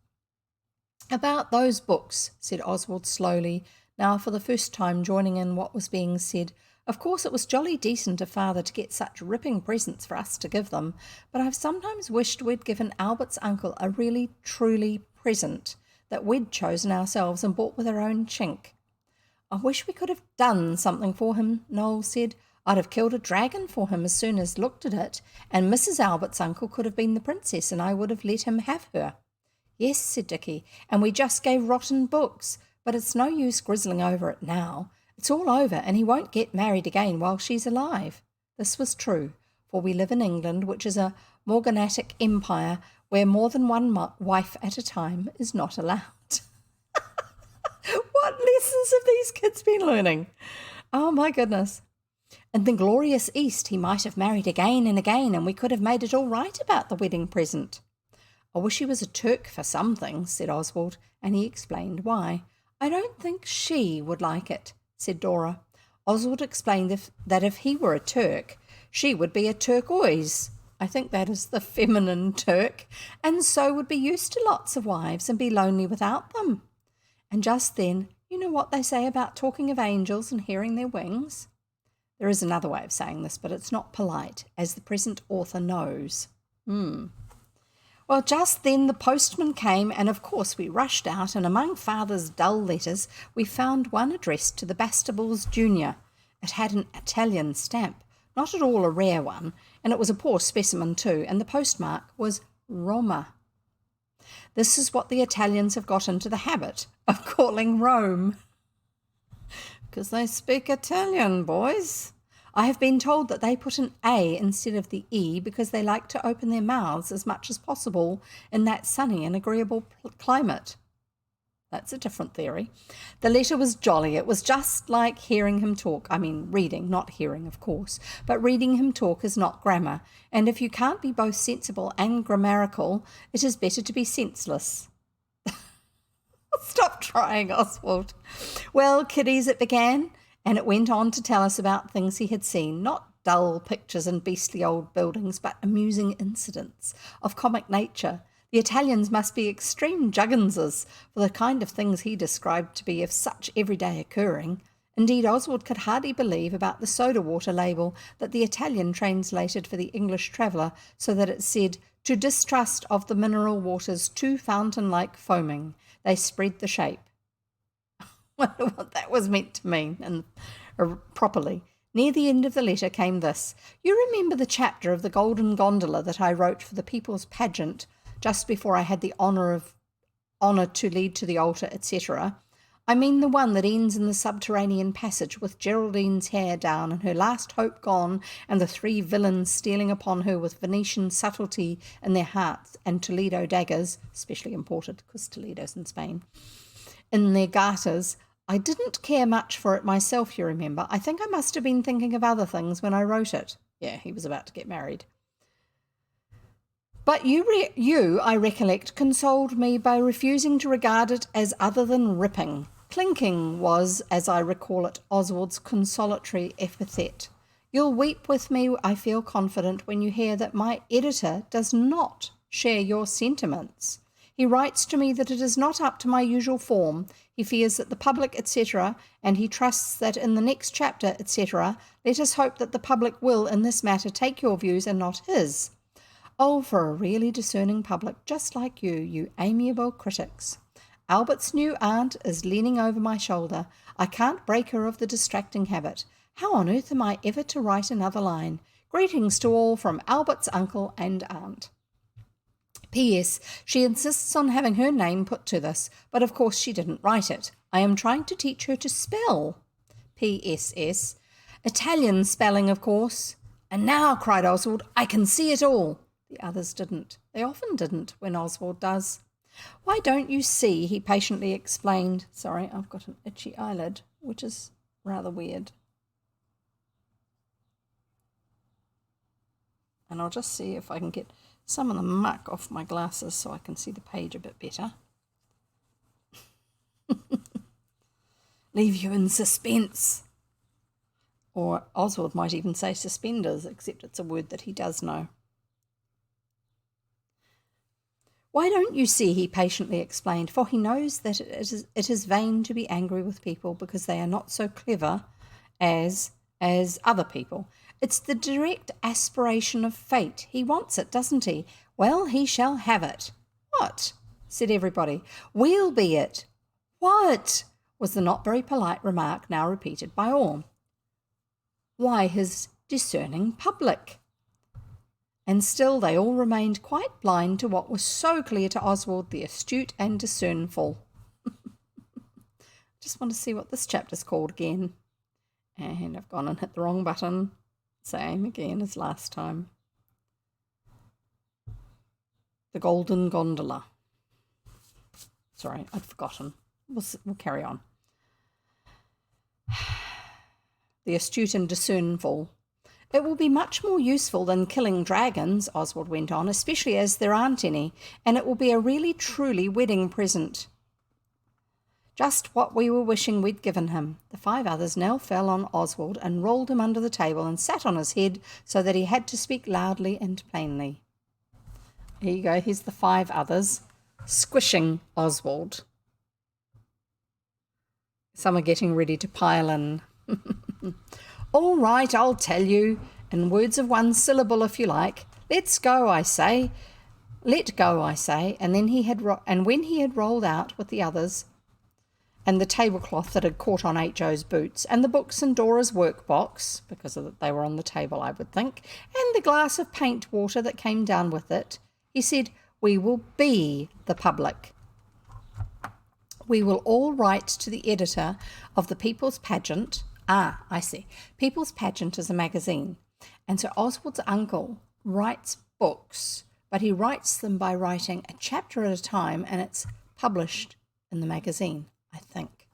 About those books, said Oswald slowly, now for the first time joining in what was being said. Of course it was jolly decent of Father to get such ripping presents for us to give them, but I've sometimes wished we'd given Albert's uncle a really, truly present that we'd chosen ourselves and bought with our own chink. I wish we could have done something for him, Noel said. I'd have killed a dragon for him as soon as looked at it, and Mrs. Albert's uncle could have been the princess and I would have let him have her. Yes, said Dicky, and we just gave rotten books, but it's no use grizzling over it now. It's all over, and he won't get married again while she's alive. This was true, for we live in England, which is a morganatic empire where more than one wife at a time is not allowed. What lessons have these kids been learning? Oh, my goodness. In the glorious East, he might have married again and again, and we could have made it all right about the wedding present. I wish he was a Turk for something, said Oswald, and he explained why. I don't think she would like it, said Dora. Oswald explained that if he were a Turk, she would be a turquoise. I think that is the feminine Turk, and so would be used to lots of wives and be lonely without them. And just then, you know what they say about talking of angels and hearing their wings? There is another way of saying this, but it's not polite, as the present author knows. Well, just then the postman came, and of course we rushed out, and among Father's dull letters we found one addressed to the Bastables Junior. It had an Italian stamp, not at all a rare one, and it was a poor specimen too, and the postmark was Roma. This is what the Italians have got into the habit of calling Rome. Because they speak Italian, boys. I have been told that they put an A instead of the E because they like to open their mouths as much as possible in that sunny and agreeable climate. That's a different theory. The letter was jolly. It was just like hearing him talk. I mean, reading, not hearing, of course. But reading him talk is not grammar. And if you can't be both sensible and grammatical, it is better to be senseless. Stop trying, Oswald. Well, kiddies, it began, and it went on to tell us about things he had seen, not dull pictures and beastly old buildings, but amusing incidents of comic nature. The Italians must be extreme jugginses for the kind of things he described to be of such everyday occurring. Indeed, Oswald could hardly believe about the soda water label that the Italian translated for the English traveller so that it said, "To distrust of the mineral waters too fountain-like foaming, they spread the shape." I wonder what that was meant to mean and properly. Near the end of the letter came this. You remember the chapter of the Golden Gondola that I wrote for the People's Pageant just before I had the honour to lead to the altar, etc. I mean the one that ends in the subterranean passage with Geraldine's hair down and her last hope gone and the 3 villains stealing upon her with Venetian subtlety in their hearts and Toledo daggers, specially imported because Toledo's in Spain, in their garters. I didn't care much for it myself, you remember. I think I must have been thinking of other things when I wrote it. Yeah, he was about to get married. But you, I recollect, consoled me by refusing to regard it as other than ripping. Clinking was, as I recall it, Oswald's consolatory epithet. You'll weep with me, I feel confident, when you hear that my editor does not share your sentiments. He writes to me that it is not up to my usual form. He fears that the public, etc., and he trusts that in the next chapter, etc., let us hope that the public will, in this matter, take your views and not his. Oh, for a really discerning public, just like you amiable critics. Albert's new aunt is leaning over my shoulder. I can't break her of the distracting habit. How on earth am I ever to write another line? Greetings to all from Albert's uncle and aunt. P.S. She insists on having her name put to this, but of course she didn't write it. I am trying to teach her to spell. P.S.S. Italian spelling, of course. And now, cried Oswald, I can see it all. The others didn't. They often didn't when Oswald does. Why don't you see, he patiently explained. Sorry, I've got an itchy eyelid, which is rather weird. And I'll just see if I can get some of the muck off my glasses so I can see the page a bit better. Leave you in suspense. Or Oswald might even say suspenders, except it's a word that he does know. Why don't you see, he patiently explained, for he knows that it is vain to be angry with people because they are not so clever as other people. It's the direct aspiration of fate. He wants it, doesn't he? Well, he shall have it. What? Said everybody. We'll be it. What? Was the not very polite remark now repeated by all. Why, his discerning public. And still they all remained quite blind to what was so clear to Oswald, the astute and discernful. Just want to see what this chapter's called again. And I've gone and hit the wrong button. Same again as last time. The Golden Gondola. Sorry, I'd forgotten. We'll carry on. The astute and discernful. It will be much more useful than killing dragons, Oswald went on, especially as there aren't any, and it will be a really truly wedding present. Just what we were wishing we'd given him. The 5 others now fell on Oswald and rolled him under the table and sat on his head so that he had to speak loudly and plainly. Here you go, here's the 5 others, squishing Oswald. Some are getting ready to pile in. All right, I'll tell you, in words of one syllable if you like. Let's go, I say. Let go, I say. And then when he had rolled out with the others, and the tablecloth that had caught on H.O.'s boots, and the books in Dora's workbox, because they were on the table, I would think, and the glass of paint water that came down with it, he said, we will be the public. We will all write to the editor of the People's Pageant. Ah, I see. People's Pageant is a magazine. And so Oswald's uncle writes books, but he writes them by writing a chapter at a time, and it's published in the magazine, I think.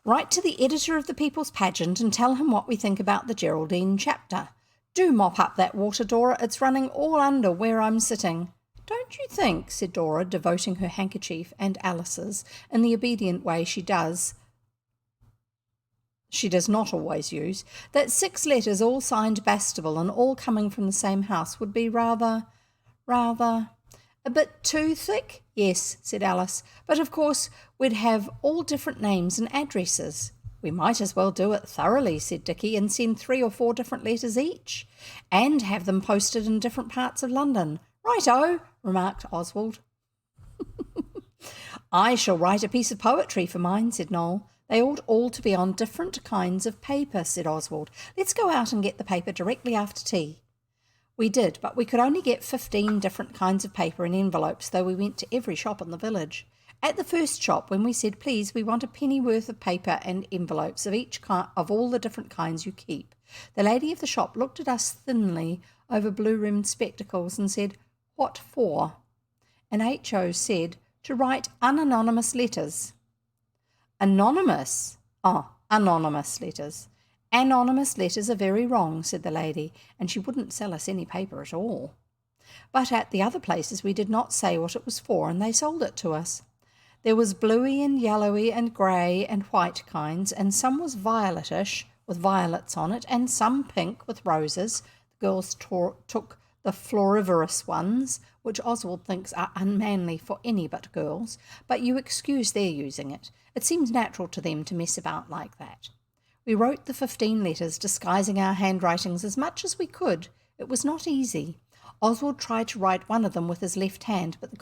Write to the editor of the People's Pageant and tell him what we think about the Geraldine chapter. Do mop up that water, Dora. It's running all under where I'm sitting. Don't you think, said Dora, devoting her handkerchief and Alice's in the obedient way she does not always use, that 6 letters all signed Bastable and all coming from the same house would be rather, a bit too thick? Yes, said Alice, but of course we'd have all different names and addresses. We might as well do it thoroughly, said Dicky, and send 3 or 4 different letters each, and have them posted in different parts of London. Right-o, remarked Oswald. I shall write a piece of poetry for mine, said Noel. They ought all to be on different kinds of paper, said Oswald. Let's go out and get the paper directly after tea. We did, but we could only get 15 different kinds of paper in envelopes, though we went to every shop in the village. At the first shop, when we said, please, we want a pennyworth of paper and envelopes of each of all the different kinds you keep, the lady of the shop looked at us thinly over blue-rimmed spectacles and said, what for? And H.O. said, to write unanonymous letters. Anonymous? Oh, anonymous letters. Anonymous letters are very wrong, said the lady, and she wouldn't sell us any paper at all. But at the other places we did not say what it was for, and they sold it to us. There was bluey and yellowy and grey and white kinds, and some was violetish with violets on it, and some pink with roses. The girls took the florivorous ones, which Oswald thinks are unmanly for any but girls, but you excuse their using it. It seems natural to them to mess about like that. We wrote the 15 letters, disguising our handwritings as much as we could. It was not easy. Oswald tried to write one of them with his left hand, but the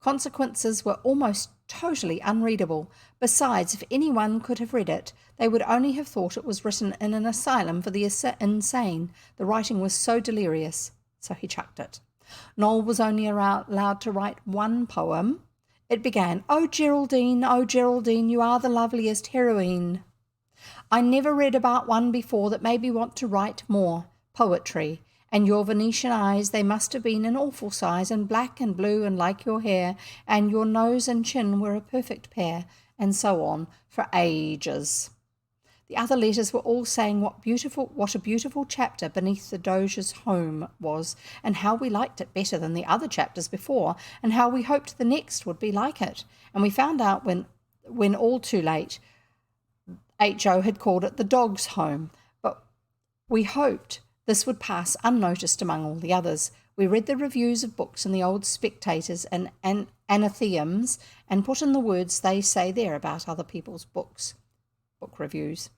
consequences were almost totally unreadable. Besides, if anyone could have read it, they would only have thought it was written in an asylum for the insane. The writing was so delirious, so he chucked it. Noel was only allowed to write one poem. It began, oh, Geraldine, you are the loveliest heroine. I never read about one before that made me want to write more. Poetry. And your Venetian eyes, they must have been an awful size, and black and blue and like your hair, and your nose and chin were a perfect pair, and so on, for ages. The other letters were all saying what a beautiful chapter Beneath the Doge's Home was, and how we liked it better than the other chapters before, and how we hoped the next would be like it. And we found out when all too late, H.O. had called it the Dog's Home, but we hoped this would pass unnoticed among all the others. We read the reviews of books in the old Spectators and Anathemums and put in the words they say there about other people's books. Book reviews.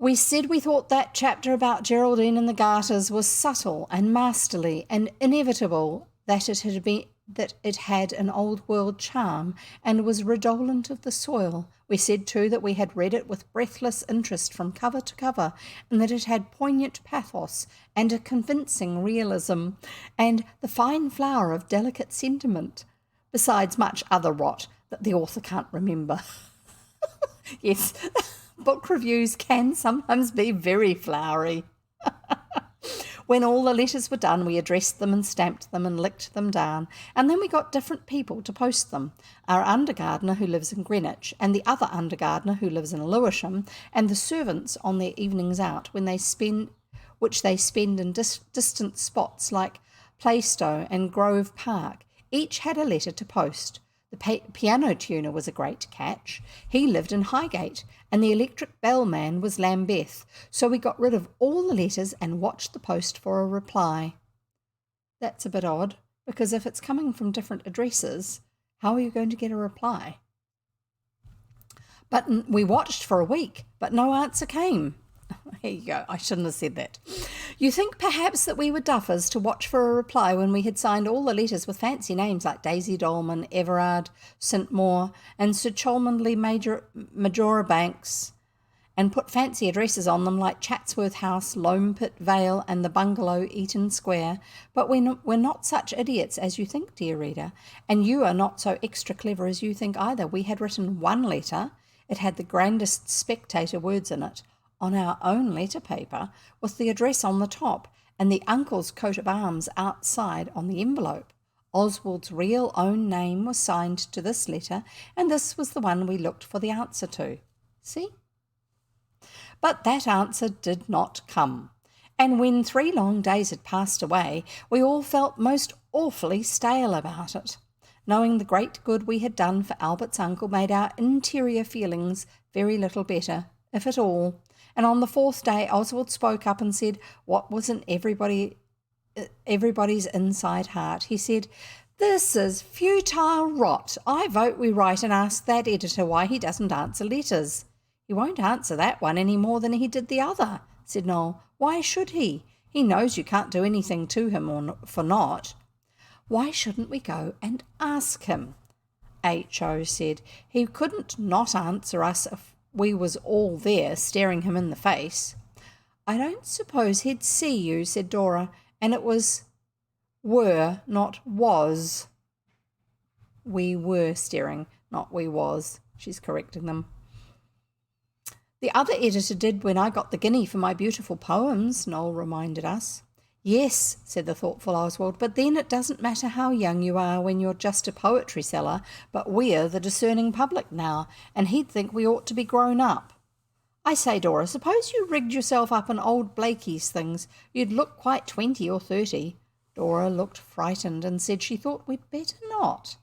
We said we thought that chapter about Geraldine and the Garters was subtle and masterly and inevitable, that it had an old world charm and was redolent of the soil. We said too that we had read it with breathless interest from cover to cover, and that it had poignant pathos and a convincing realism and the fine flower of delicate sentiment, besides much other rot that the author can't remember. Yes, book reviews can sometimes be very flowery. When all the letters were done, we addressed them and stamped them and licked them down, and then we got different people to post them. Our under-gardener who lives in Greenwich, and the other under-gardener who lives in Lewisham, and the servants on their evenings out which they spend in distant spots like Plaistow and Grove Park. Each had a letter to post. The piano tuner was a great catch. He lived in Highgate, and the electric bellman was Lambeth, so we got rid of all the letters and watched the post for a reply. That's a bit odd, because if it's coming from different addresses, how are you going to get a reply? But we watched for a week, but no answer came. Here you go, I shouldn't have said that. You think perhaps that we were duffers to watch for a reply when we had signed all the letters with fancy names like Daisy Dolman, Everard, St. Maur, and Sir Cholmondeley Marjoribanks, and put fancy addresses on them like Chatsworth House, Loampit Vale, and the bungalow, Eaton Square. But we're not such idiots as you think, dear reader, and you are not so extra clever as you think either. We had written one letter. It had the grandest Spectator words in it, on our own letter paper, with the address on the top and the uncle's coat of arms outside on the envelope. Oswald's real own name was signed to this letter, and this was the one we looked for the answer to. See? But that answer did not come, and when 3 long days had passed away, we all felt most awfully stale about it. Knowing the great good we had done for Albert's uncle made our interior feelings very little better, if at all, and on the 4th day Oswald spoke up and said what was in everybody's inside heart. He said, "This is futile rot. I vote we write and ask that editor why he doesn't answer letters." "He won't answer that one any more than he did the other," said Noel. "Why should he? He knows you can't do anything to him for not." "Why shouldn't we go and ask him?" H.O. said. "He couldn't not answer us if we was all there staring him in the face." "I don't suppose he'd see you," said Dora, "and it was were, not was." "We were staring, not we was," she's correcting them. "The other editor did when I got the guinea for my beautiful poems," Noel reminded us. "Yes," said the thoughtful Oswald, "but then it doesn't matter how young you are when you're just a poetry seller, but we're the discerning public now, and he'd think we ought to be grown up. I say, Dora, suppose you rigged yourself up in old Blakey's things. You'd look quite 20 or 30. Dora looked frightened and said she thought we'd better not.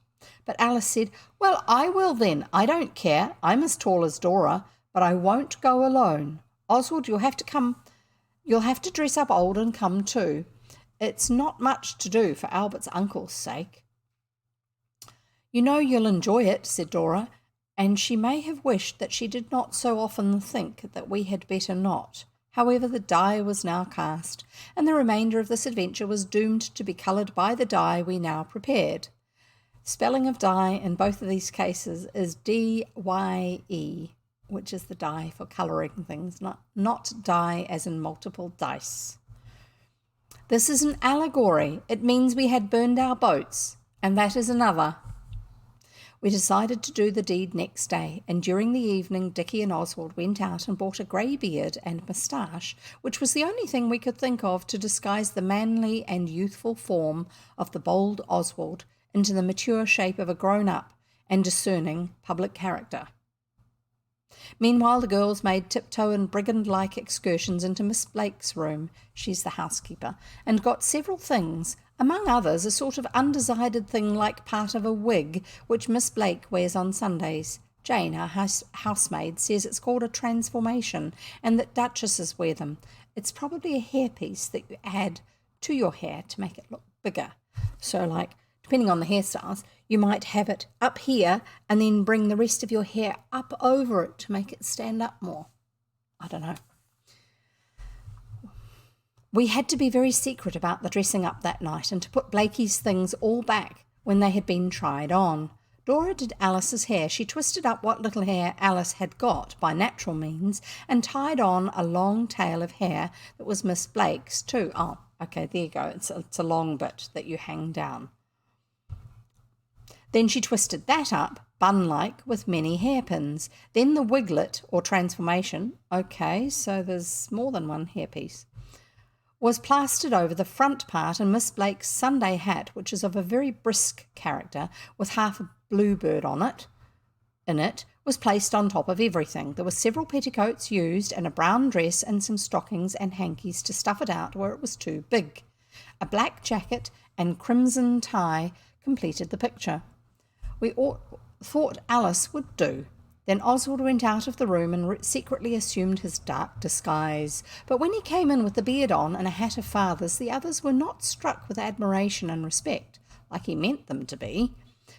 But Alice said, "Well, I will then. I don't care. I'm as tall as Dora, but I won't go alone. Oswald, you'll have to come. You'll have to dress up old and come too. It's not much to do for Albert's uncle's sake." "You know you'll enjoy it," said Dora, and she may have wished that she did not so often think that we had better not. However, the die was now cast, and the remainder of this adventure was doomed to be coloured by the die we now prepared. Spelling of die in both of these cases is D-Y-E, which is the die for colouring things, not die as in multiple dice. This is an allegory. It means we had burned our boats, and that is another. We decided to do the deed next day, and during the evening Dickie and Oswald went out and bought a grey beard and moustache, which was the only thing we could think of to disguise the manly and youthful form of the bold Oswald into the mature shape of a grown-up and discerning public character. Meanwhile, the girls made tiptoe and brigand-like excursions into Miss Blake's room, she's the housekeeper, and got several things, among others a sort of undecided thing like part of a wig, which Miss Blake wears on Sundays. Jane, our housemaid, says it's called a transformation, and that duchesses wear them. It's probably a hairpiece that you add to your hair to make it look bigger. So, like, depending on the hairstyles, you might have it up here and then bring the rest of your hair up over it to make it stand up more. I don't know. We had to be very secret about the dressing up that night and to put Blakey's things all back when they had been tried on. Dora did Alice's hair. She twisted up what little hair Alice had got by natural means and tied on a long tail of hair that was Miss Blake's too. Oh, okay, there you go. It's a long bit that you hang down. Then she twisted that up, bun-like, with many hairpins. Then the wiglet, or transformation, okay, so there's more than one hairpiece, was plastered over the front part, and Miss Blake's Sunday hat, which is of a very brisk character, with half a bluebird in it, was placed on top of everything. There were several petticoats used, and a brown dress and some stockings and hankies to stuff it out where it was too big. A black jacket and crimson tie completed the picture. We thought Alice would do. Then Oswald went out of the room and secretly assumed his dark disguise. But when he came in with the beard on and a hat of father's, the others were not struck with admiration and respect, like he meant them to be.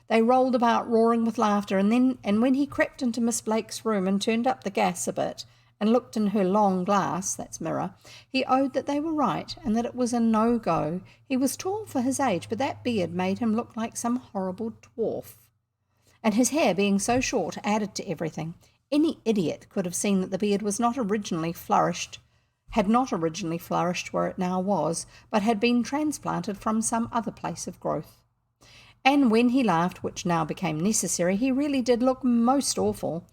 They rolled about roaring with laughter, and when he crept into Miss Blake's room and turned up the gas a bit and looked in her long glass, that's mirror, he owned that they were right and that it was a no-go. He was tall for his age, but that beard made him look like some horrible dwarf. And his hair being so short added to everything. Any idiot could have seen that the beard had not originally flourished where it now was, but had been transplanted from some other place of growth. And when he laughed, which now became necessary, he really did look most awful.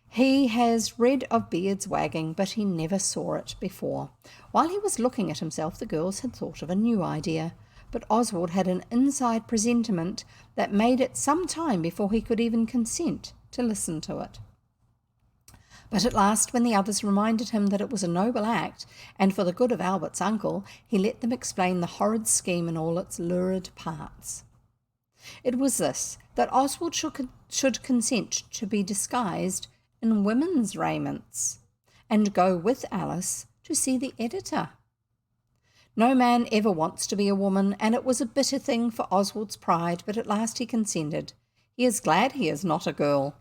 He has read of beards wagging, but he never saw it before. While he was looking at himself, the girls had thought of a new idea. but Oswald had an inside presentiment that made it some time before he could even consent to listen to it. But at last, when the others reminded him that it was a noble act, and for the good of Albert's uncle, he let them explain the horrid scheme in all its lurid parts. It was this, that Oswald should consent to be disguised in women's raiments, and go with Alice to see the editor. No man ever wants to be a woman, and it was a bitter thing for Oswald's pride, but at last he consented. He is glad he is not a girl.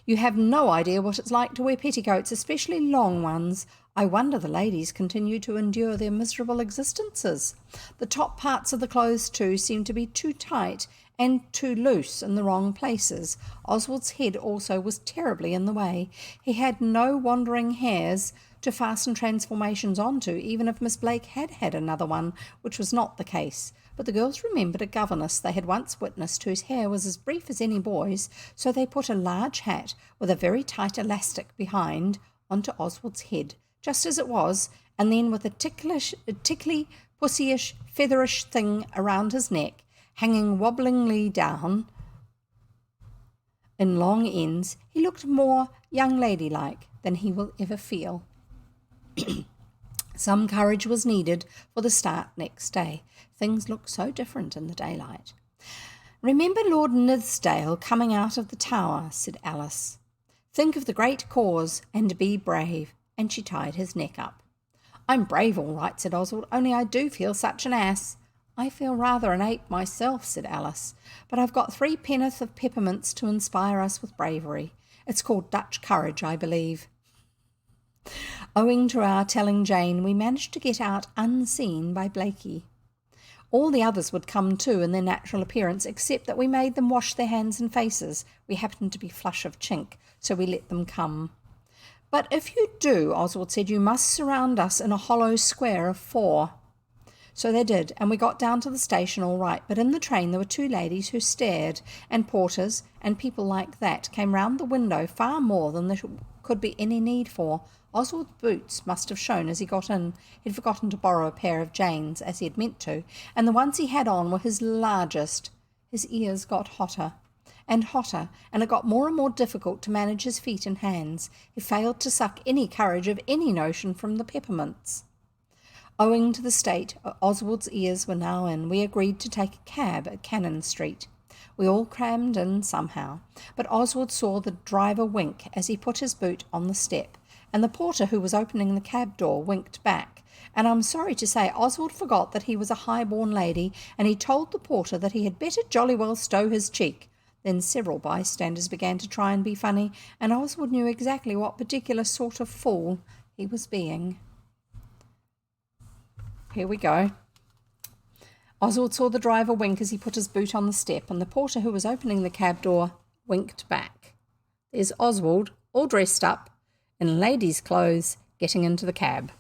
You have no idea what it's like to wear petticoats, especially long ones. I wonder the ladies continue to endure their miserable existences. The top parts of the clothes, too, seem to be too tight and too loose in the wrong places. Oswald's head also was terribly in the way. He had no wandering hairs to fasten transformations onto, even if Miss Blake had had another one, which was not the case. But the girls remembered a governess they had once witnessed whose hair was as brief as any boy's, so they put a large hat with a very tight elastic behind onto Oswald's head, just as it was, and then with a tickly, pussyish, featherish thing around his neck, hanging wobblingly down in long ends, he looked more young ladylike than he will ever feel. Some courage was needed for the start next day. Things looked so different in the daylight. "Remember Lord Nithsdale coming out of the tower," said Alice. "Think of the great cause and be brave." And she tied his neck up. "I'm brave all right," said Oswald, "only I do feel such an ass." "I feel rather an ape myself," said Alice, "but I've got 3 penn'orth of peppermints to inspire us with bravery. It's called Dutch courage, I believe." Owing to our telling Jane, we managed to get out unseen by Blakey. All the others would come too in their natural appearance, except that we made them wash their hands and faces. We happened to be flush of chink, so we let them come. "But if you do," Oswald said, "you must surround us in a hollow square of 4. So they did, and we got down to the station all right, but in the train there were 2 ladies who stared, and porters and people like that came round the window far more than there could be any need for. Oswald's boots must have shown as he got in. He'd forgotten to borrow a pair of Jane's, as he had meant to, and the ones he had on were his largest. His ears got hotter, and it got more and more difficult to manage his feet and hands. He failed to suck any courage of any notion from the peppermints. Owing to the state Oswald's ears were now in, we agreed to take a cab at Cannon Street. We all crammed in somehow, but Oswald saw the driver wink as he put his boot on the step, and the porter who was opening the cab door winked back, and I'm sorry to say Oswald forgot that he was a high-born lady, and he told the porter that he had better jolly well stow his cheek. Then several bystanders began to try and be funny, and Oswald knew exactly what particular sort of fool he was being. Here we go. Oswald saw the driver wink as he put his boot on the step, and the porter who was opening the cab door winked back. There's Oswald, all dressed up, in ladies' clothes, getting into the cab.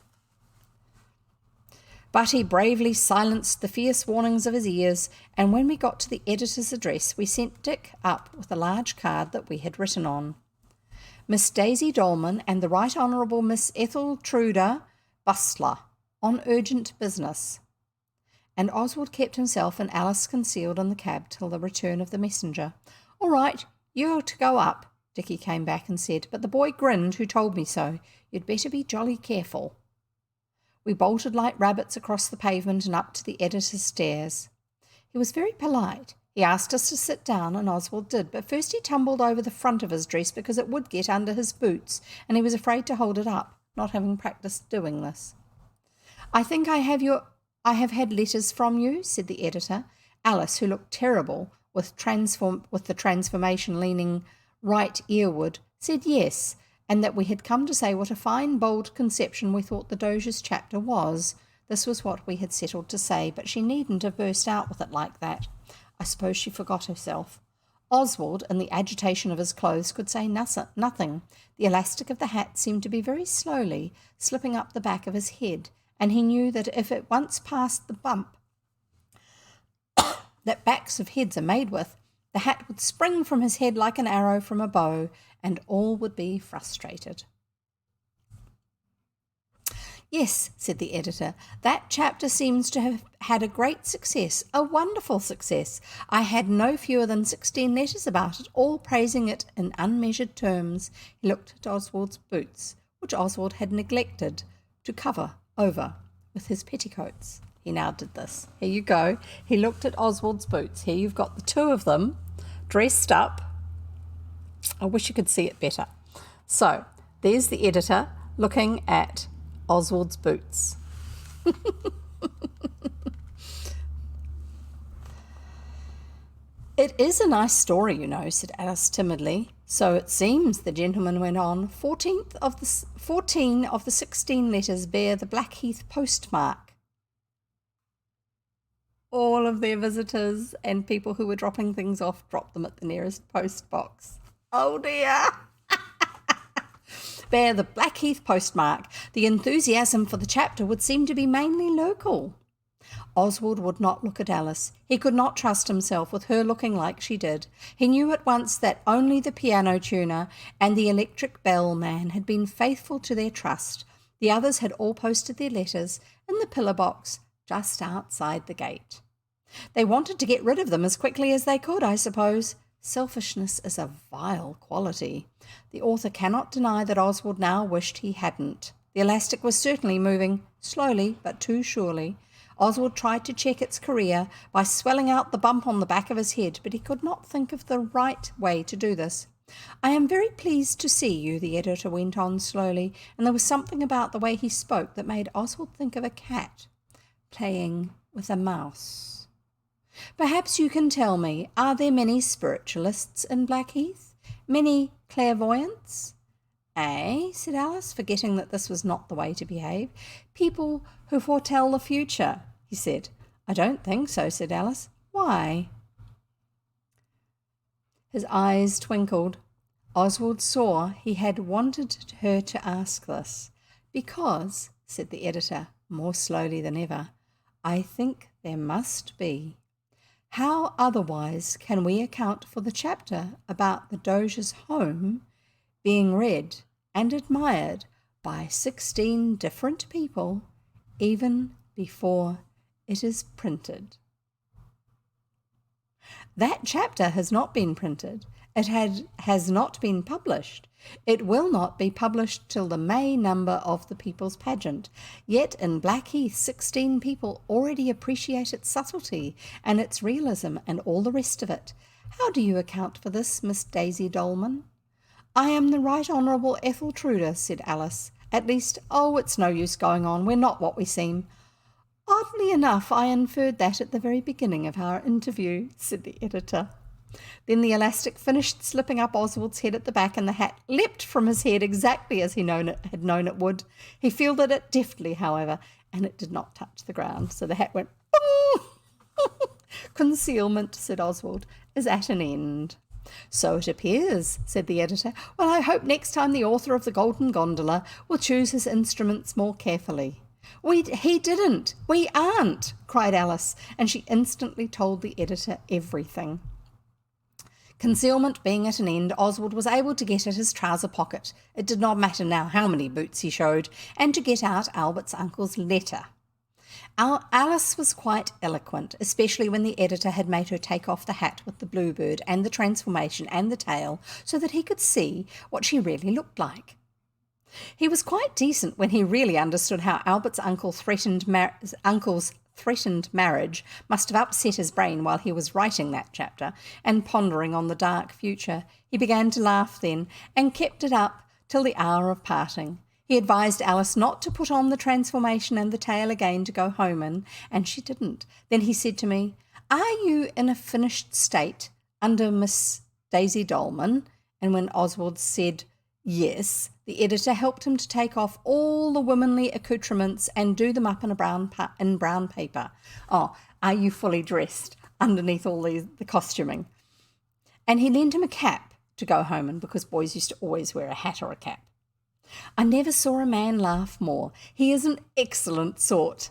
But he bravely silenced the fierce warnings of his ears, and when we got to the editor's address, we sent Dick up with a large card that we had written on. "Miss Daisy Dolman and the Right Honourable Miss Ethel Truda Bustler, on urgent business." And Oswald kept himself and Alice concealed in the cab till the return of the messenger. "All right, you're to go up," Dickie came back and said, "but the boy grinned who told me so. You'd better be jolly careful." We bolted like rabbits across the pavement and up to the editor's stairs. He was very polite. He asked us to sit down, and Oswald did, but first he tumbled over the front of his dress because it would get under his boots, and he was afraid to hold it up, not having practised doing this. "I think I have had letters from you," said the editor. Alice, who looked terrible with the transformation leaning right earward, said yes, and that we had come to say what a fine, bold conception we thought the Doge's chapter was. This was what we had settled to say, but she needn't have burst out with it like that. I suppose she forgot herself. Oswald, in the agitation of his clothes, could say nothing. The elastic of the hat seemed to be very slowly slipping up the back of his head, and he knew that if it once passed the bump that backs of heads are made with, the hat would spring from his head like an arrow from a bow, and all would be frustrated. Yes, said the editor, that chapter seems to have had a great success, a wonderful success. I had no fewer than 16 letters about it, all praising it in unmeasured terms. He looked at Oswald's boots, which Oswald had neglected to cover over with his petticoats. He now did this. Here you go. He looked at Oswald's boots. Here you've got the two of them dressed up. I wish you could see it better. So there's the editor looking at Oswald's boots. It is a nice story, you know, said Alice timidly. So it seems, the gentleman went on. 14 of the 16 letters bear the Blackheath postmark. All of their visitors and people who were dropping things off dropped them at the nearest post box. Oh dear! Bear the Blackheath postmark. The enthusiasm for the chapter would seem to be mainly local. Oswald would not look at Alice. He could not trust himself with her looking like she did. He knew at once that only the piano tuner and the electric bell man had been faithful to their trust. The others had all posted their letters in the pillar box just outside the gate. They wanted to get rid of them as quickly as they could, I suppose. Selfishness is a vile quality. The author cannot deny that Oswald now wished he hadn't. The elastic was certainly moving, slowly but too surely. Oswald tried to check its career by swelling out the bump on the back of his head, but he could not think of the right way to do this. I am very pleased to see you, the editor went on slowly, and there was something about the way he spoke that made Oswald think of a cat playing with a mouse. Perhaps you can tell me, are there many spiritualists in Blackheath? Many clairvoyants? Eh, said Alice, forgetting that this was not the way to behave. People who foretell the future, he said. I don't think so, said Alice. Why? His eyes twinkled. Oswald saw he had wanted her to ask this. Because, said the editor, more slowly than ever, I think there must be. How otherwise can we account for the chapter about the Doge's home being read and admired by 16 different people even before it is printed? That chapter has not been printed. It has not been published. It will not be published till the May number of the People's Pageant. Yet in Blackheath 16 people already appreciate its subtlety and its realism and all the rest of it. How do you account for this, Miss Daisy Dolman? I am the Right Honourable Etheltruda, said Alice. At least, it's no use going on. We're not what we seem. Oddly enough, I inferred that at the very beginning of our interview, said the editor. Then the elastic finished slipping up Oswald's head at the back, and the hat leapt from his head exactly as he had known it would. He fielded it deftly, however, and it did not touch the ground, so the hat went boom. Concealment, said Oswald, is at an end. So it appears, said the editor. Well, I hope next time the author of the Golden Gondola will choose his instruments more carefully. He didn't. We aren't, cried Alice, and she instantly told the editor everything. Concealment being at an end, Oswald was able to get at his trouser pocket. It did not matter now how many boots he showed, and to get out Albert's uncle's letter. Alice was quite eloquent, especially when the editor had made her take off the hat with the bluebird and the transformation and the tail so that he could see what she really looked like. He was quite decent when he really understood how Albert's uncle's threatened marriage must have upset his brain while he was writing that chapter and pondering on the dark future. He began to laugh then and kept it up till the hour of parting. He advised Alice not to put on the transformation and the tail again to go home in, and she didn't. Then he said to me, are you in a finished state under Miss Daisy Dolman? And when Oswald said yes, the editor helped him to take off all the womanly accoutrements and do them up in brown paper. Oh, are you fully dressed underneath all the costuming? And he lent him a cap to go home in, because boys used to always wear a hat or a cap. I never saw a man laugh more. He is an excellent sort.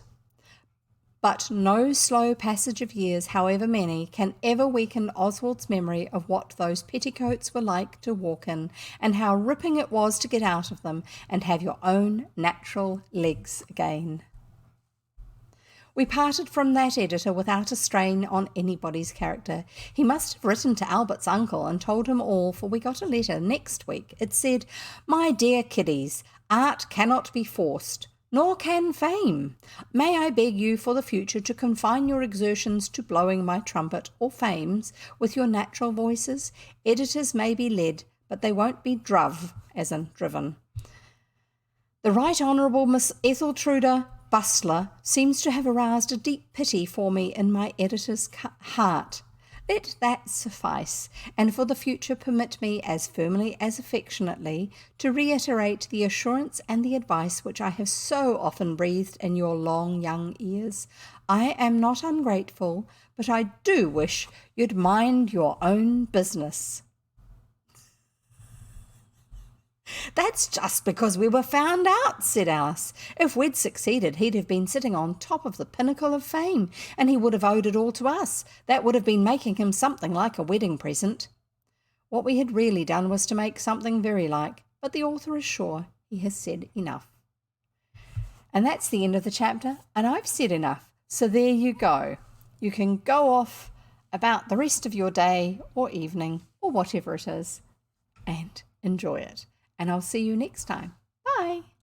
But no slow passage of years, however many, can ever weaken Oswald's memory of what those petticoats were like to walk in, and how ripping it was to get out of them and have your own natural legs again. We parted from that editor without a strain on anybody's character. He must have written to Albert's uncle and told him all, for we got a letter next week. It said, "My dear kiddies, art cannot be forced, nor can fame. May I beg you for the future to confine your exertions to blowing my trumpet, or fame's, with your natural voices? Editors may be led, but they won't be druv, as in driven. The Right Honourable Miss Etheltruda Bustler seems to have aroused a deep pity for me in my editor's heart. Let that suffice, and for the future permit me, as firmly as affectionately, to reiterate the assurance and the advice which I have so often breathed in your long young ears. I am not ungrateful, but I do wish you'd mind your own business." "That's just because we were found out," said Alice. "If we'd succeeded, he'd have been sitting on top of the pinnacle of fame, and he would have owed it all to us. That would have been making him something like a wedding present." What we had really done was to make something very like, but the author is sure he has said enough. And that's the end of the chapter, and I've said enough. So there you go. You can go off about the rest of your day or evening or whatever it is and enjoy it. And I'll see you next time.